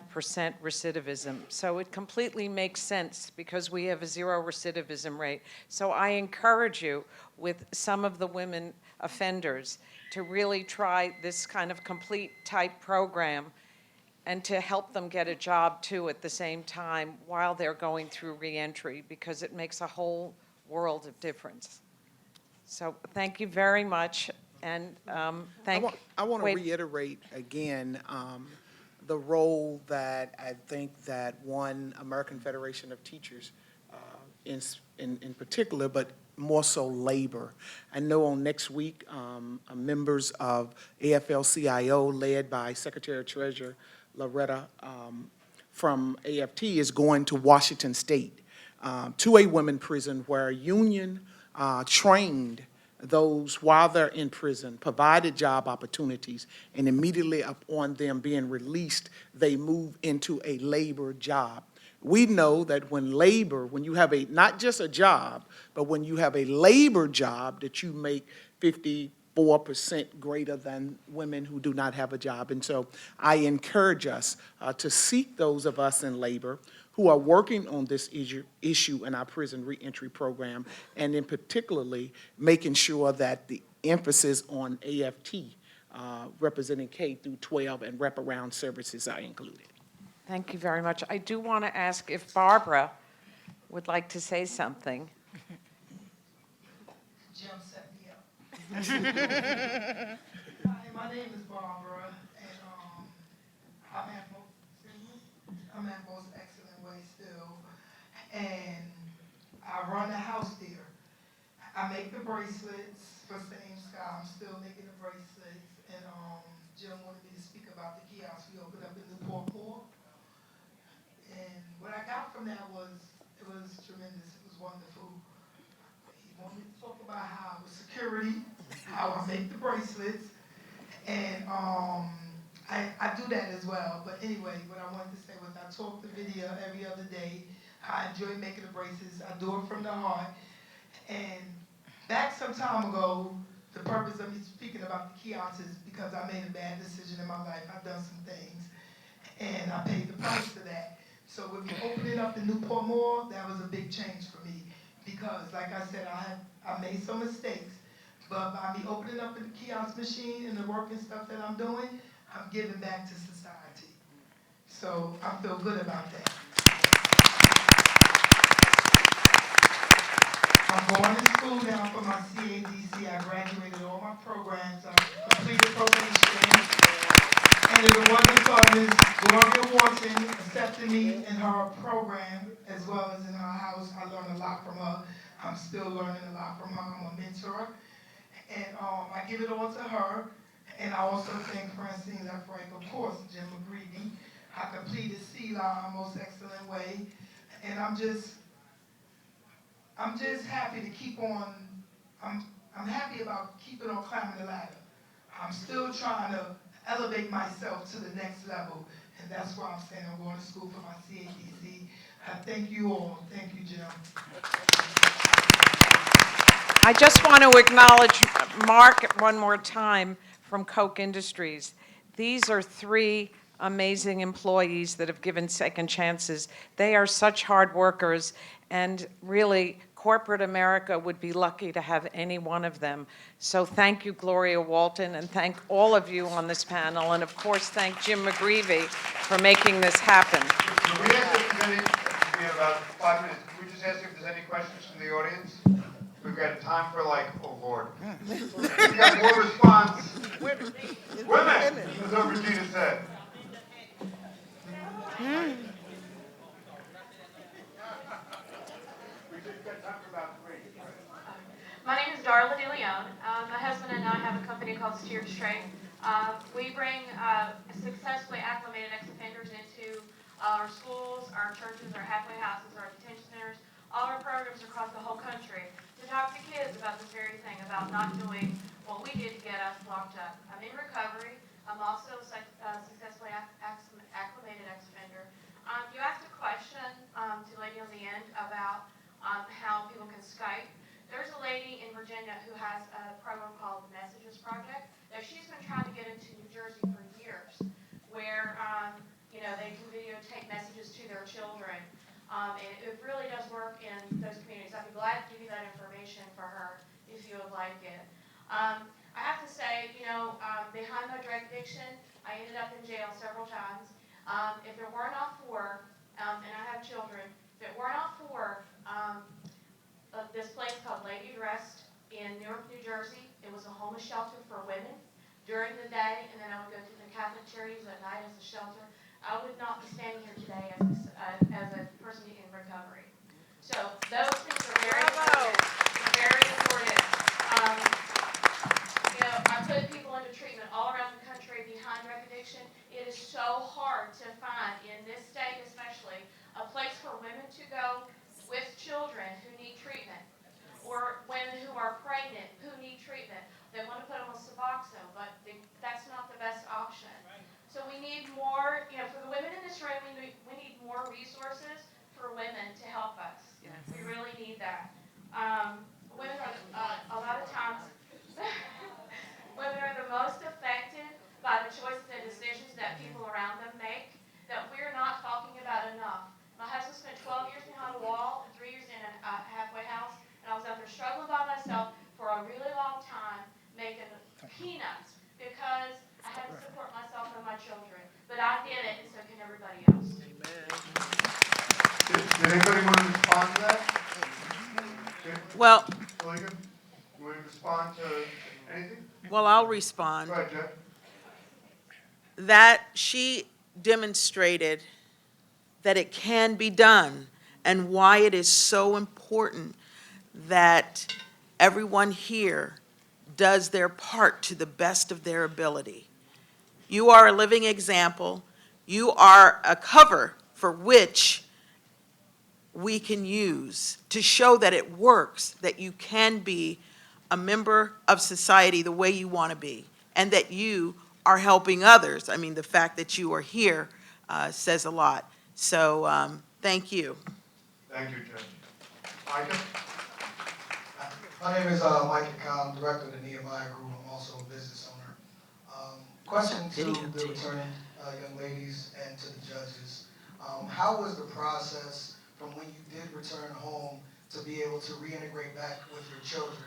recidivism. So it completely makes sense because we have a 0 recidivism rate. So I encourage you with some of the women offenders to really try this kind of complete type program and to help them get a job too at the same time while they're going through reentry, because it makes a whole world of difference. So thank you very much. And I want to reiterate again the role that I think that one American Federation of Teachers in particular, but more so labor. I know on next week, members of AFL-CIO, led by Secretary Treasurer Loretta from AFT, is going to Washington State to a women prison where a union trained those while they're in prison, provided job opportunities, and immediately upon them being released, they move into a labor job. We know that when you have not just a job, but when you have a labor job, that you make 54% greater than women who do not have a job. And so I encourage us to seek those of us in labor who are working on this issue in our prison reentry program, and in particularly making sure that the emphasis on AFT, representing K through 12 and wraparound services, are included. Thank you very much. I do want to ask if Barbara would like to say something. Jim set me up. Hi, my name is Barbara, and I'm at Most Excellent Way still, and I run the house there. I make the bracelets for Same Sky. I'm still making the bracelets, and Jim wanted me to speak about the kiosk we opened up in Newport Mall. And what I got from that was, it was tremendous. It was wonderful. He wanted me to talk about how I was security, how I make the bracelets, and I do that as well. But anyway, what I wanted to say was I talk the video every other day. I enjoy making the braces. I do it from the heart. And back some time ago, the purpose of me speaking about the kiosks is because I made a bad decision in my life. I've done some things, and I paid the price for that. So with me opening up the Newport Mall, that was a big change for me because, like I said, I made some mistakes. But by me opening up the kiosk machine and the work and stuff that I'm doing, I'm giving back to society. So I feel good about that. I'm going to school now for my CADC. I graduated all my programs. I completed probation. And if it wasn't for Ms. Gloria Walton accepting me in her program as well as in her house, I learned a lot from her. I'm still learning a lot from her. I'm a mentor. And I give it all to her. And I also thank Francine LeFrak, of course, Jim McGreevy. I completed Sheila most excellent way. And I'm just happy to keep on, I'm happy about keeping on climbing the ladder. I'm still trying to elevate myself to the next level. And that's why I'm saying I'm going to school for my CADC. I thank you all. Thank you, Jim. I just want to acknowledge Mark one more time from Koch Industries. These are 3 amazing employees that have given second chances. They are such hard workers, and really, corporate America would be lucky to have any one of them. So thank you, Gloria Walton, and thank all of you on this panel, and of course, thank Jim McGreevy for making this happen. Can we ask if there's any, we have about 5 minutes, can we just ask if there's any questions from the audience? We've got time for like, oh Lord. We've got more response. Women, as what Regena said. My name is Darla DeLeon. My husband and I have a company called Steer Straight. We bring successfully acclimated ex-offenders into our schools, our churches, our halfway houses, our detention centers, all our programs across the whole country to talk to kids about this very thing, about not doing what we did to get us locked up. I'm in recovery. I'm also a successfully acclimated ex-offender. You asked a question to the lady on the end about how people can Skype. There's a lady in Virginia who has a program called the Messages Project that she's been trying to get into New Jersey for years, where they can videotape messages to their children. And it really does work in those communities. I'd be glad to give you that information for her if you would like it. I have to say, behind my drug addiction, I ended up in jail several times. If it were not for, and I have children, if it were not for this place called Lady Rest in Newark, New Jersey, it was a homeless shelter for women during the day, and then I would go to the Catholic Charities at night as a shelter. I would not be standing here today as a person in recovery. So those things are very important. Very important. I put people into treatment all around the country behind drug addiction. It is so hard to find, in this state especially, a place for women to go with children who need treatment, or women who are pregnant who need treatment. They want to put them on Suboxone, but that's not the best option. So we need more, for the women in this room, we need more resources for women to help us. Yes. We really need that. Women are, a lot of times, women are the most affected by the choices and decisions that people around them make that we're not talking about enough. My husband spent 12 years behind a wall and 3 years in a halfway house, and I was out there struggling by myself for a really long time, making peanuts because I had to support myself and my children. But I did it, and so can everybody else. Amen. Did anybody want to respond to that? Well, Selika, you want to respond to anything? Well, I'll respond. Go ahead, Jeff. That she demonstrated that it can be done and why it is so important that everyone here does their part to the best of their ability. You are a living example. You are a cover for which we can use to show that it works, that you can be a member of society the way you want to be, and that you are helping others. I mean, the fact that you are here says a lot. So thank you. Thank you, Judge. Micah? My name is Micah Khan, Director of the Nehemiah Group. I'm also a business owner. Question to the returning young ladies and to the judges. How was the process from when you did return home to be able to reintegrate back with your children?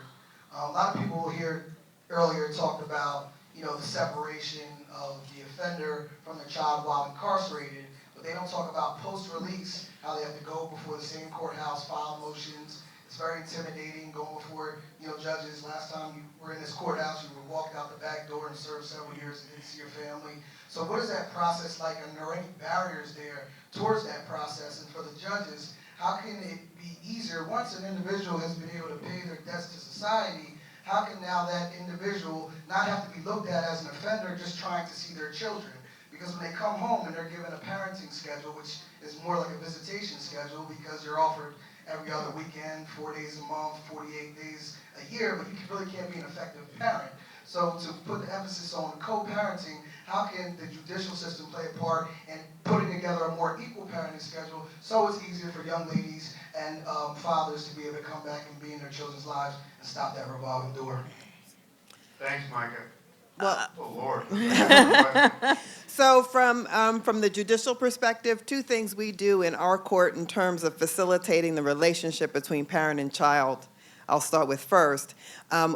A lot of people here earlier talked about, the separation of the offender from the child while incarcerated, but they don't talk about post-release, how they have to go before the same courthouse, file motions. It's very intimidating going before, judges. Last time you were in this courthouse, you were walked out the back door and served several years and didn't see your family. So what is that process like, and are there any barriers there towards that process? And for the judges, how can it be easier once an individual has been able to pay their debts to society? How can now that individual not have to be looked at as an offender just trying to see their children? Because when they come home and they're given a parenting schedule, which is more like a visitation schedule because you're offered every other weekend, 4 days a month, 48 days a year, but you really can't be an effective parent. So to put the emphasis on co-parenting, how can the judicial system play a part in putting together a more equal parenting schedule so it's easier for young ladies and fathers to be able to come back and be in their children's lives and stop that revolving door? Thanks, Micah. Well, Oh, Lord. So from the judicial perspective, two things we do in our court in terms of facilitating the relationship between parent and child. I'll start with first.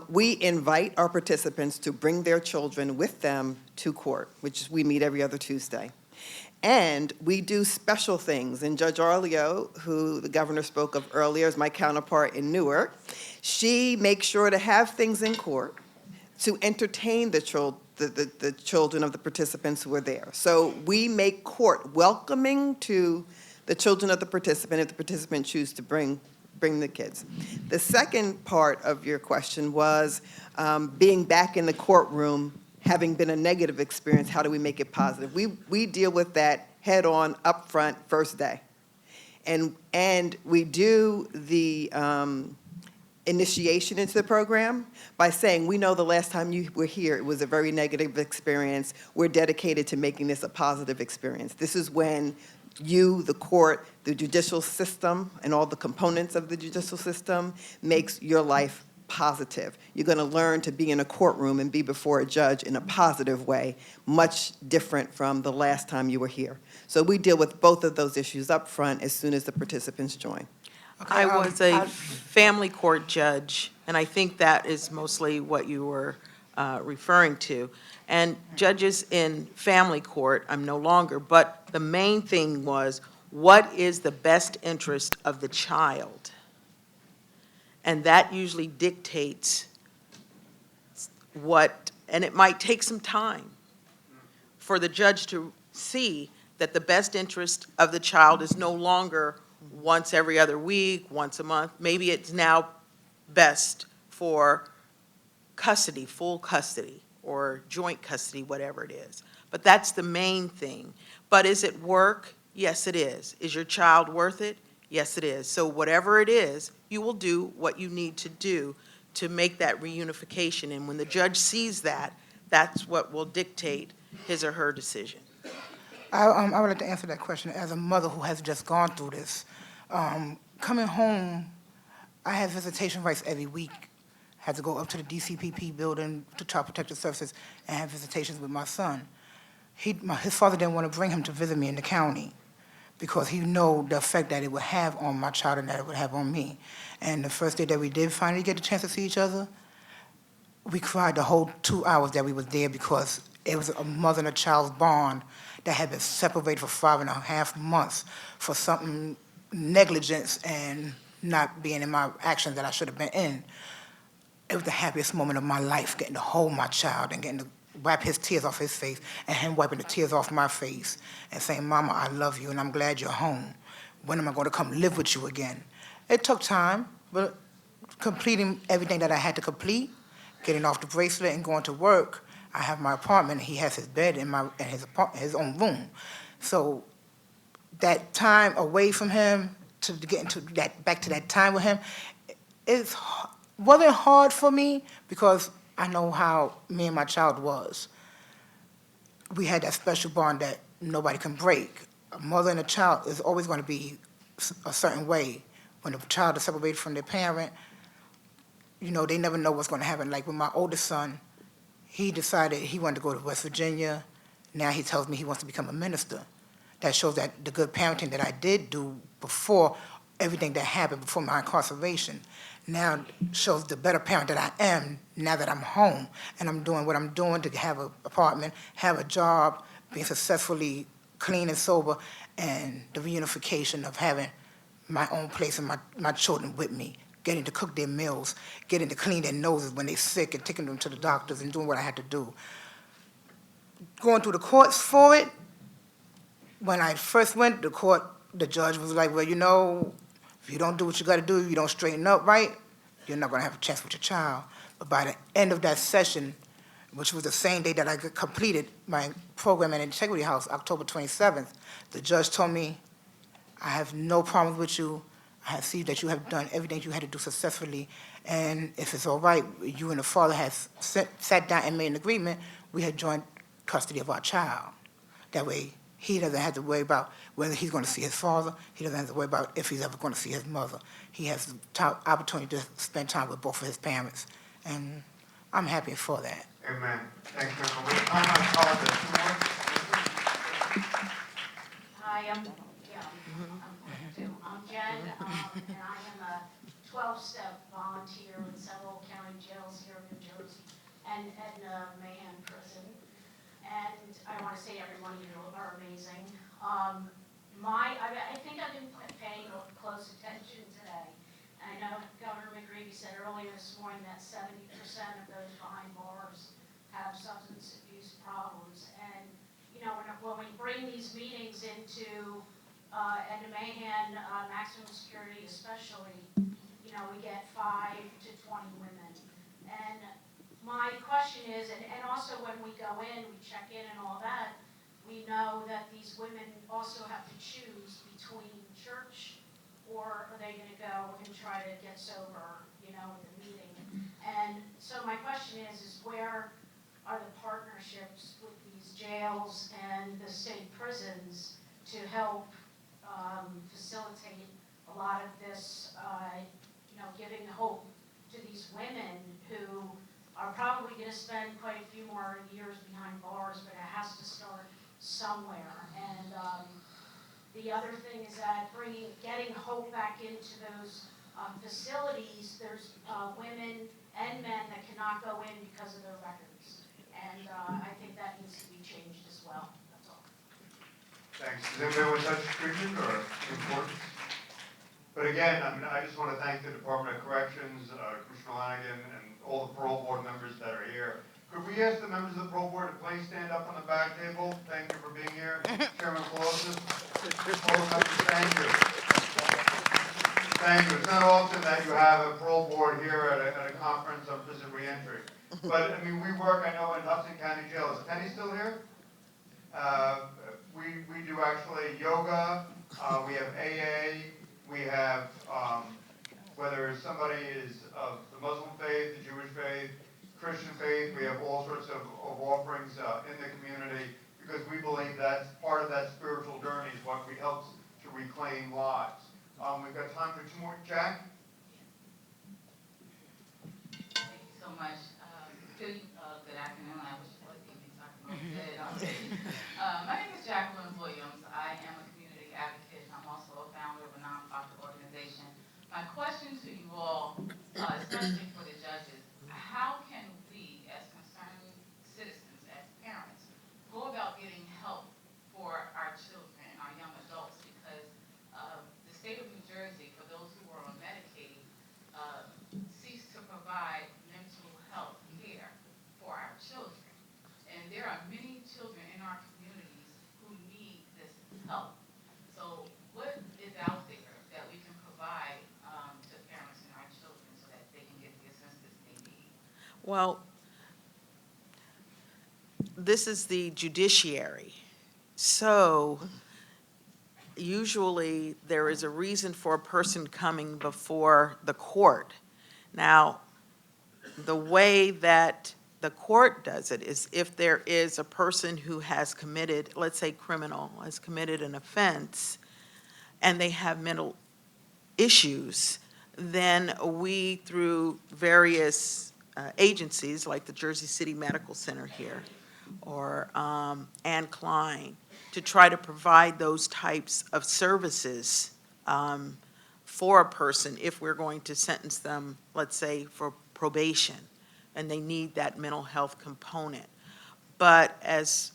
We invite our participants to bring their children with them to court, which we meet every other Tuesday. And we do special things. And Judge Arleo, who the governor spoke of earlier, is my counterpart in Newark. She makes sure to have things in court to entertain the children of the participants who are there. So we make court welcoming to the children of the participant if the participant chooses to bring the kids. The second part of your question was being back in the courtroom, having been a negative experience, how do we make it positive? We deal with that head on, up front, first day. And we do the initiation into the program by saying, we know the last time you were here, it was a very negative experience. We're dedicated to making this a positive experience. This is when you, the court, the judicial system, and all the components of the judicial system makes your life positive. You're going to learn to be in a courtroom and be before a judge in a positive way, much different from the last time you were here. So we deal with both of those issues up front as soon as the participants join. Okay, I was a family court judge, and I think that is mostly what you were referring to. And judges in family court, I'm no longer, but the main thing was, what is the best interest of the child? And that usually dictates what, and it might take some time for the judge to see that the best interest of the child is no longer once every other week, once a month. Maybe it's now best for custody, full custody, or joint custody, whatever it is. But that's the main thing. But is it work? Yes, it is. Is your child worth it? Yes, it is. So whatever it is, you will do what you need to do to make that reunification. And when the judge sees that, that's what will dictate his or her decision. I would like to answer that question as a mother who has just gone through this. Coming home, I have visitation rights every week. Had to go up to the DCPP building to Child Protective Services and have visitations with my son. His father didn't want to bring him to visit me in the county because he knew the effect that it would have on my child and that it would have on me. And the first day that we did finally get a chance to see each other, we cried the whole 2 hours that we were there because it was a mother and a child's bond that had been separated for 5.5 months for something negligence and not being in my actions that I should have been in. It was the happiest moment of my life, getting to hold my child and getting to wipe his tears off his face and him wiping the tears off my face and saying, Mama, I love you and I'm glad you're home. When am I going to come live with you again? It took time, but completing everything that I had to complete, getting off the bracelet and going to work. I have my apartment. He has his bed in his own room. So that time away from him to get into that back to that time with him, wasn't hard for me because I know how me and my child was. we had that special bond that nobody can break. A mother and a child is always going to be a certain way. When a child is separated from their parent, you know, they never know what's going to happen. Like with my oldest son, he decided he wanted to go to West Virginia. Now he tells me he wants to become a minister. That shows that the good parenting that I did do before everything that happened, before my incarceration, now shows the better parent that I am now that I'm home and I'm doing what I'm doing to have an apartment, have a job, being successfully clean and sober, and the reunification of having my own place and my children with me, getting to cook their meals, getting to clean their noses when they're sick and taking them to the doctors and doing what I had to do. Going through the courts for it, when I first went to court, the judge was like, well, you know, if you don't do what you got to do, you don't straighten up right, you're not going to have a chance with your child. But by the end of that session, which was the same day that I completed my program at Integrity House, October 27th, the judge told me, I have no problems with you. I have seen that you have done everything you had to do successfully, and if it's all right, you and the father have sat down and made an agreement, we had joint custody of our child. That way, he doesn't have to worry about whether he's going to see his father. He doesn't have to worry about if he's ever going to see his mother. He has the opportunity to spend time with both of his parents, and I'm happy for that. Amen. Thank you. We have time on politics. Hi, I'm Jen, and I am a 12-step volunteer in several county jails here in New Jersey and Edna Mahan Prison. And I want to say every one of you are amazing. I think I've been paying close attention today. And I know Governor McGreevy said earlier this morning that 70% of those behind bars have substance abuse problems. And, you know, when we bring these meetings into Edna Mahan, maximum security especially, you know, we get 5 to 20 women. And my question is, and also when we go in, we check in and all that, we know that these women also have to choose between church or are they going to go and try to get sober, you know, at the meeting. And so my question is where are the partnerships with these jails and the state prisons to help facilitate a lot of this, you know, giving hope to these women who are probably going to spend quite a few more years behind bars, but it has to start somewhere. And the other thing is that getting hope back into those facilities, there's women and men that cannot go in because of their records. And I think that needs to be changed as well. That's all. Thanks. Does anybody want to touch treatment or importance? But again, I mean, I just want to thank the Department of Corrections, Commissioner Lanigan, and all the parole board members that are here. Could we ask the members of the parole board to please stand up on the back table? Thank you for being here. Chairman Pelosi, all the members, thank you. Thank you. It's not often that you have a parole board here at a conference on prison reentry. But, I mean, we work, I know, in Hudson County Jail. Is Penny still here? We do actually yoga, we have AA, we have, whether somebody is of the Muslim faith, the Jewish faith, Christian faith, we have all sorts of offerings in the community because we believe that's part of that spiritual journey is what helps to reclaim lives. We've got time for 2 more. Jack? Thank you so much. Good afternoon. I wish I was good. My name is Jacqueline Williams. I am a community advocate. I'm also a founder of a nonprofit organization. My question to you all, especially for the judges, how can we, as concerned citizens, as parents, go about getting help for our children, our young adults? Because the state of New Jersey, for those who are on Medicaid, ceased to provide mental health care for our children. And there are many children in our communities who need this help. So what is out there that we can provide to parents and our children so that they can get the assistance they need? Well, this is the judiciary. So usually there is a reason for a person coming before the court. Now, the way that the court does it is if there is a person who has committed, let's say criminal, has committed an offense, and they have mental issues, then we, through various agencies like the Jersey City Medical Center here, or Ann Klein, to try to provide those types of services for a person if we're going to sentence them, let's say, for probation, and they need that mental health component. But that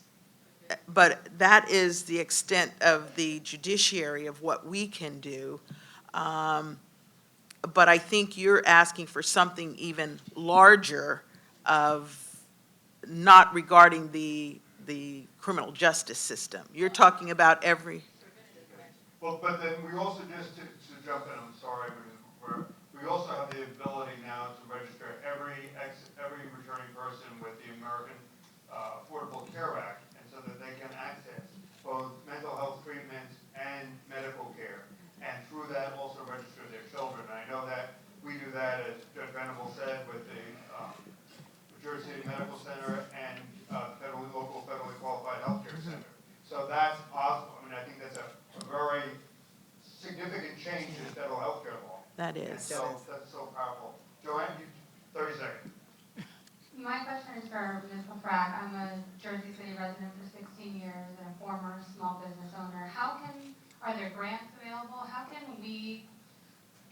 is the extent of the judiciary of what we can do. But I think you're asking for something even larger of not regarding the criminal justice system. You're talking about every. Well, but then we also, just to jump in, I'm sorry, we also have the ability now to register every returning person with the American Affordable Care Act, and so that they can access both mental health treatment and medical care, and through that also register their children. And I know that we do that, as Judge Venable said, with the Jersey City Medical Center and local federally qualified healthcare center. So that's possible. I mean, I think that's a very significant change in federal healthcare law. That is. That's so powerful. Joanne, 30 seconds. My question is for Ms. LeFrak. I'm a Jersey City resident for 16 years and a former small business owner. Are there grants available? How can we,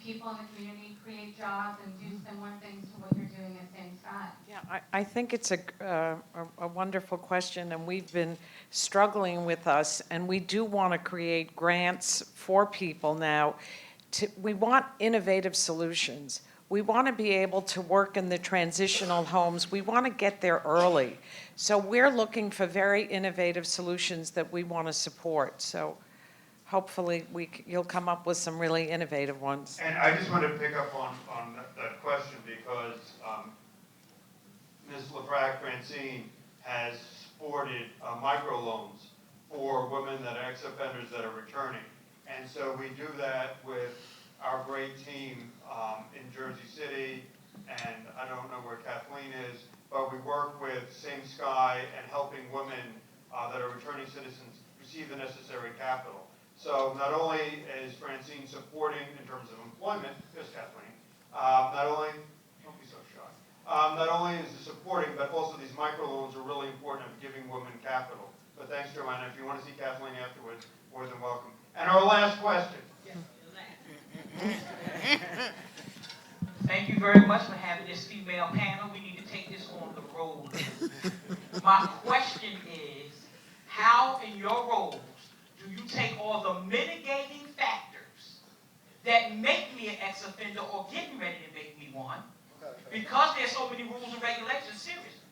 people in the community, create jobs and do similar things to what you're doing at Same Sky? Yeah, I think it's a wonderful question, and we've been struggling with us, and we do want to create grants for people now. We want innovative solutions. We want to be able to work in the transitional homes. We want to get there early. So we're looking for very innovative solutions that we want to support. So hopefully you'll come up with some really innovative ones. And I just want to pick up on that question because Ms. LeFrak, Francine, has supported microloans for women that are ex-offenders that are returning. And so we do that with our great team in Jersey City, and I don't know where Kathleen is, but we work with Same Sky and helping women that are returning citizens receive the necessary capital. So not only is Francine supporting in terms of employment, there's Kathleen, not only, don't be so shy, not only is it supporting, but also these microloans are really important of giving women capital. But thanks, Joanna. If you want to see Kathleen afterwards, more than welcome. And our last question. Thank you very much for having this female panel. We need to take this on the road. My question is, how in your roles do you take all the mitigating factors that make me an ex-offender or getting ready to make me one, because there's so many rules and regulations, seriously.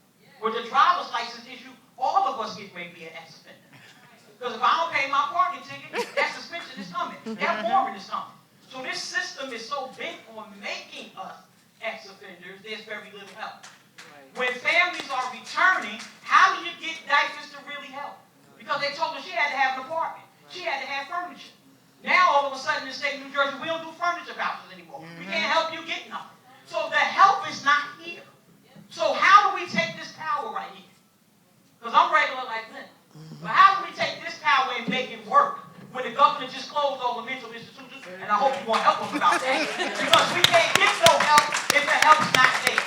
With the driver's license issue, all of us get ready to be an ex-offender. Because if I don't pay my parking ticket, that suspension is coming. That warrant is coming. So this system is so bent on making us ex-offenders, there's very little help. When families are returning, how do you get diapers to really help? Because they told her she had to have an apartment. She had to have furniture. Now, all of a sudden, in the state of New Jersey, we don't do furniture vouchers anymore. We can't help you get nothing. So the help is not here. So how do we take this power right here? Because I'm regular like this. But how do we take this power and make it work when the governor just closed all the mental institutions? And I hope you won't help us about that. Because we can't get no help if the help's not there.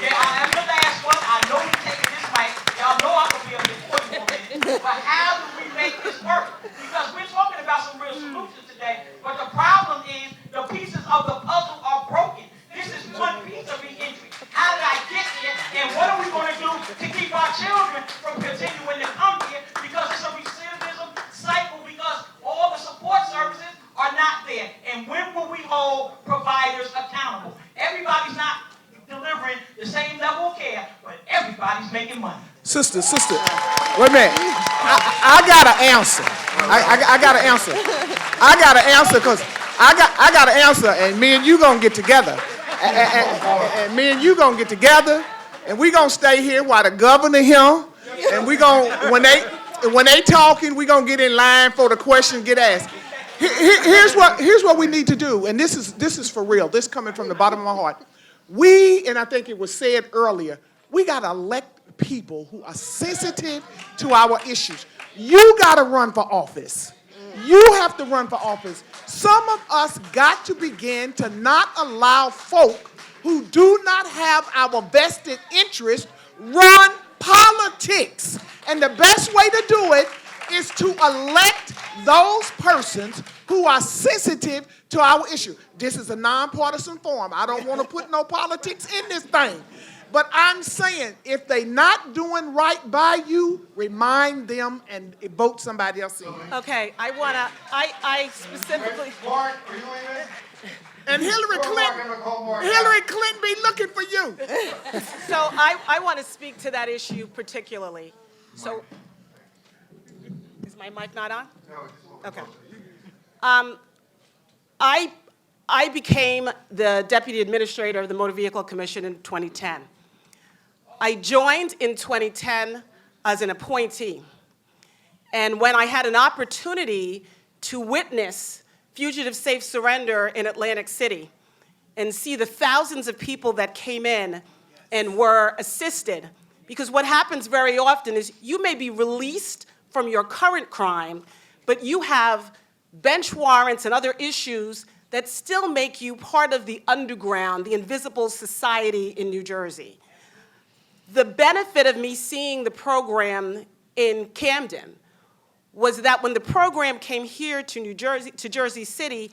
Okay, I am the last one. I know you're taking this mic. Y'all know I'm going to be up here 40 more minutes. But how do we make this work? Because we're talking about some real solutions today. But the problem is the pieces of the puzzle are broken. This is one piece of reentry. How did I get here? And what are we going to do to keep our children from continuing to come here? Because it's a recidivism cycle, because all the support services are not there. And when will we hold providers accountable? Everybody's not delivering the same level of care, but everybody's making money. Sister, wait a minute. I got an answer. I got an answer. I got an answer because I got an answer, and me and you gonna get together. And me and you gonna get together, and we gonna stay here while the governor here, and we gonna when they talking, we gonna get in line for the question get asked. Here's what we need to do, and this is for real. This coming from the bottom of my heart. And I think it was said earlier, We got to elect people who are sensitive to our issues. You got to run for office. You have to run for office. Some of us got to begin to not allow folk who do not have our vested interest run politics. And the best way to do it is to elect those persons who are sensitive to our issue. This is a nonpartisan forum. I don't want to put no politics in this thing. But I'm saying, if they not doing right by you, remind them and vote somebody else in. Okay, I specifically. Mark, are you leaving? And Hillary Clinton be looking for you. So I want to speak to that issue particularly. So, is my mic not on? No, it's a little Okay. I became the Deputy Administrator of the Motor Vehicle Commission in 2010. I joined in 2010 as an appointee. And when I had an opportunity to witness fugitive safe surrender in Atlantic City and see the thousands of people that came in and were assisted, because what happens very often is you may be released from your current crime, but you have bench warrants and other issues that still make you part of the underground, the invisible society in New Jersey. The benefit of me seeing the program in Camden was that when the program came here to Jersey City,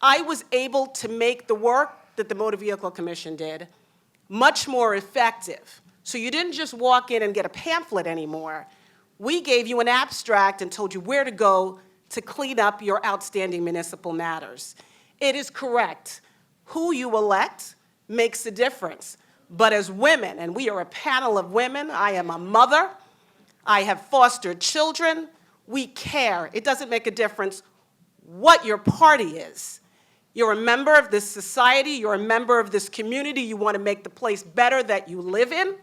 I was able to make the work that the Motor Vehicle Commission did much more effective. So you didn't just walk in and get a pamphlet anymore. We gave you an abstract and told you where to go to clean up your outstanding municipal matters. It is correct. Who you elect makes a difference. But as women, and we are a panel of women, I am a mother, I have fostered children, we care. It doesn't make a difference what your party is. You're a member of this society, you're a member of this community, you want to make the place better that you live in.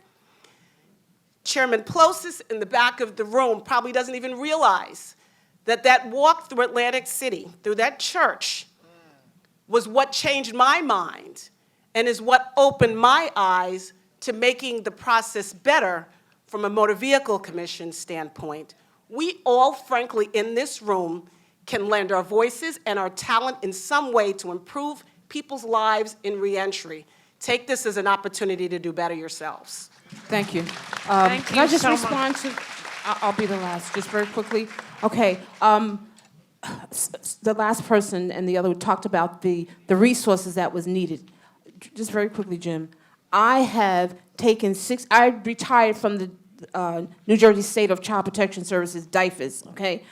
Chairman Plosis in the back of the room probably doesn't even realize that that walk through Atlantic City, through that church, was what changed my mind and is what opened my eyes to making the process better from a Motor Vehicle Commission standpoint. We all, frankly, in this room can lend our voices and our talent in some way to improve people's lives in reentry. Take this as an opportunity to do better yourselves. Thank you. Thank Can I you just so respond to, I'll be the last, just very quickly. Okay, the last person and the other talked about the resources that was needed. Just very quickly, Jim. I have taken I retired from the New Jersey State of Child Protection Services, DIFAS, okay?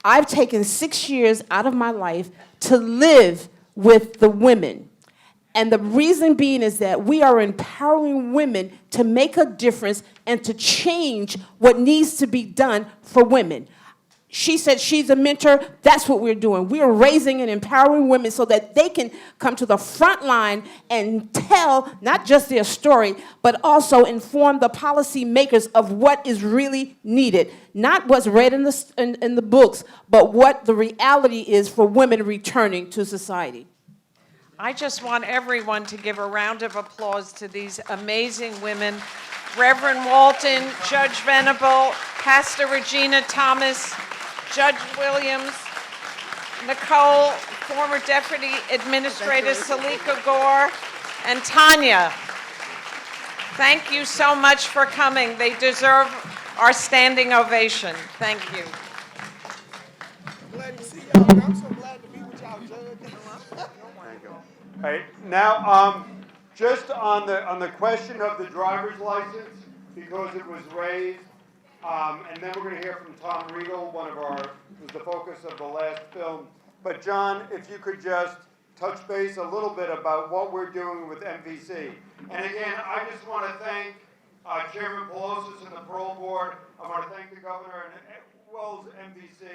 I've taken 6 years out of my life to live with the women. And the reason being is that we are empowering women to make a difference and to change what needs to be done for women. She said she's a mentor. That's what we're doing. We are raising and empowering women so that they can come to the front line and tell not just their story, but also inform the policy makers of what is really needed. Not what's read in the books, but what the reality is for women returning to society. I just want everyone to give a round of applause to these amazing women. Reverend Walton, Judge Venable, Pastor Regena Thomas, Judge Williams, Nicole, former Deputy Administrator Selika Gore, and Tonya. Thank you so much for coming. They deserve our standing ovation. Thank you. Glad to see y'all. I'm so glad to be with y'all, Judge. All right, now, just on the question of the driver's license, because it was raised, and then we're going to hear from Tom Riegel, who's the focus of the last film. But John, if you could just touch base a little bit about what we're doing with MVC. And again, I just want to thank Chairman Pelosi and the Parole Board. I want to thank the Governor as well as MVC.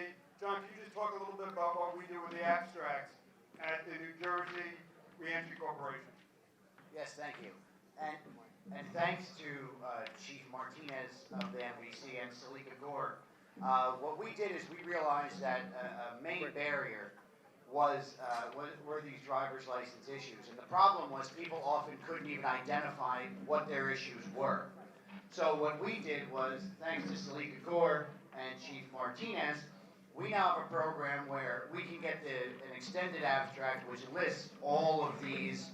John, can you just talk a little bit about what we do with the abstracts at the New Jersey Reentry Corporation? Yes, thank you. And thanks to Chief Martinez of the MVC and Selika Gore. What we did is we realized that a main barrier were these driver's license issues. And the problem was people often couldn't even identify what their issues were. So what we did was, thanks to Selika Gore and Chief Martinez, we now have a program where we can get an extended abstract which lists all of these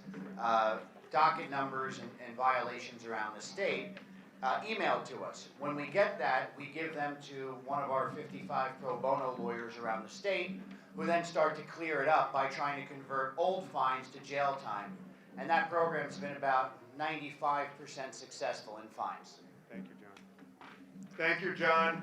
docket numbers and violations around the state, emailed to us. When we get that, we give them to one of our 55 pro bono lawyers around the state, who then start to clear it up by trying to convert old fines to jail time. And that program's been about 95% successful in fines. Thank you, John. Thank you, John.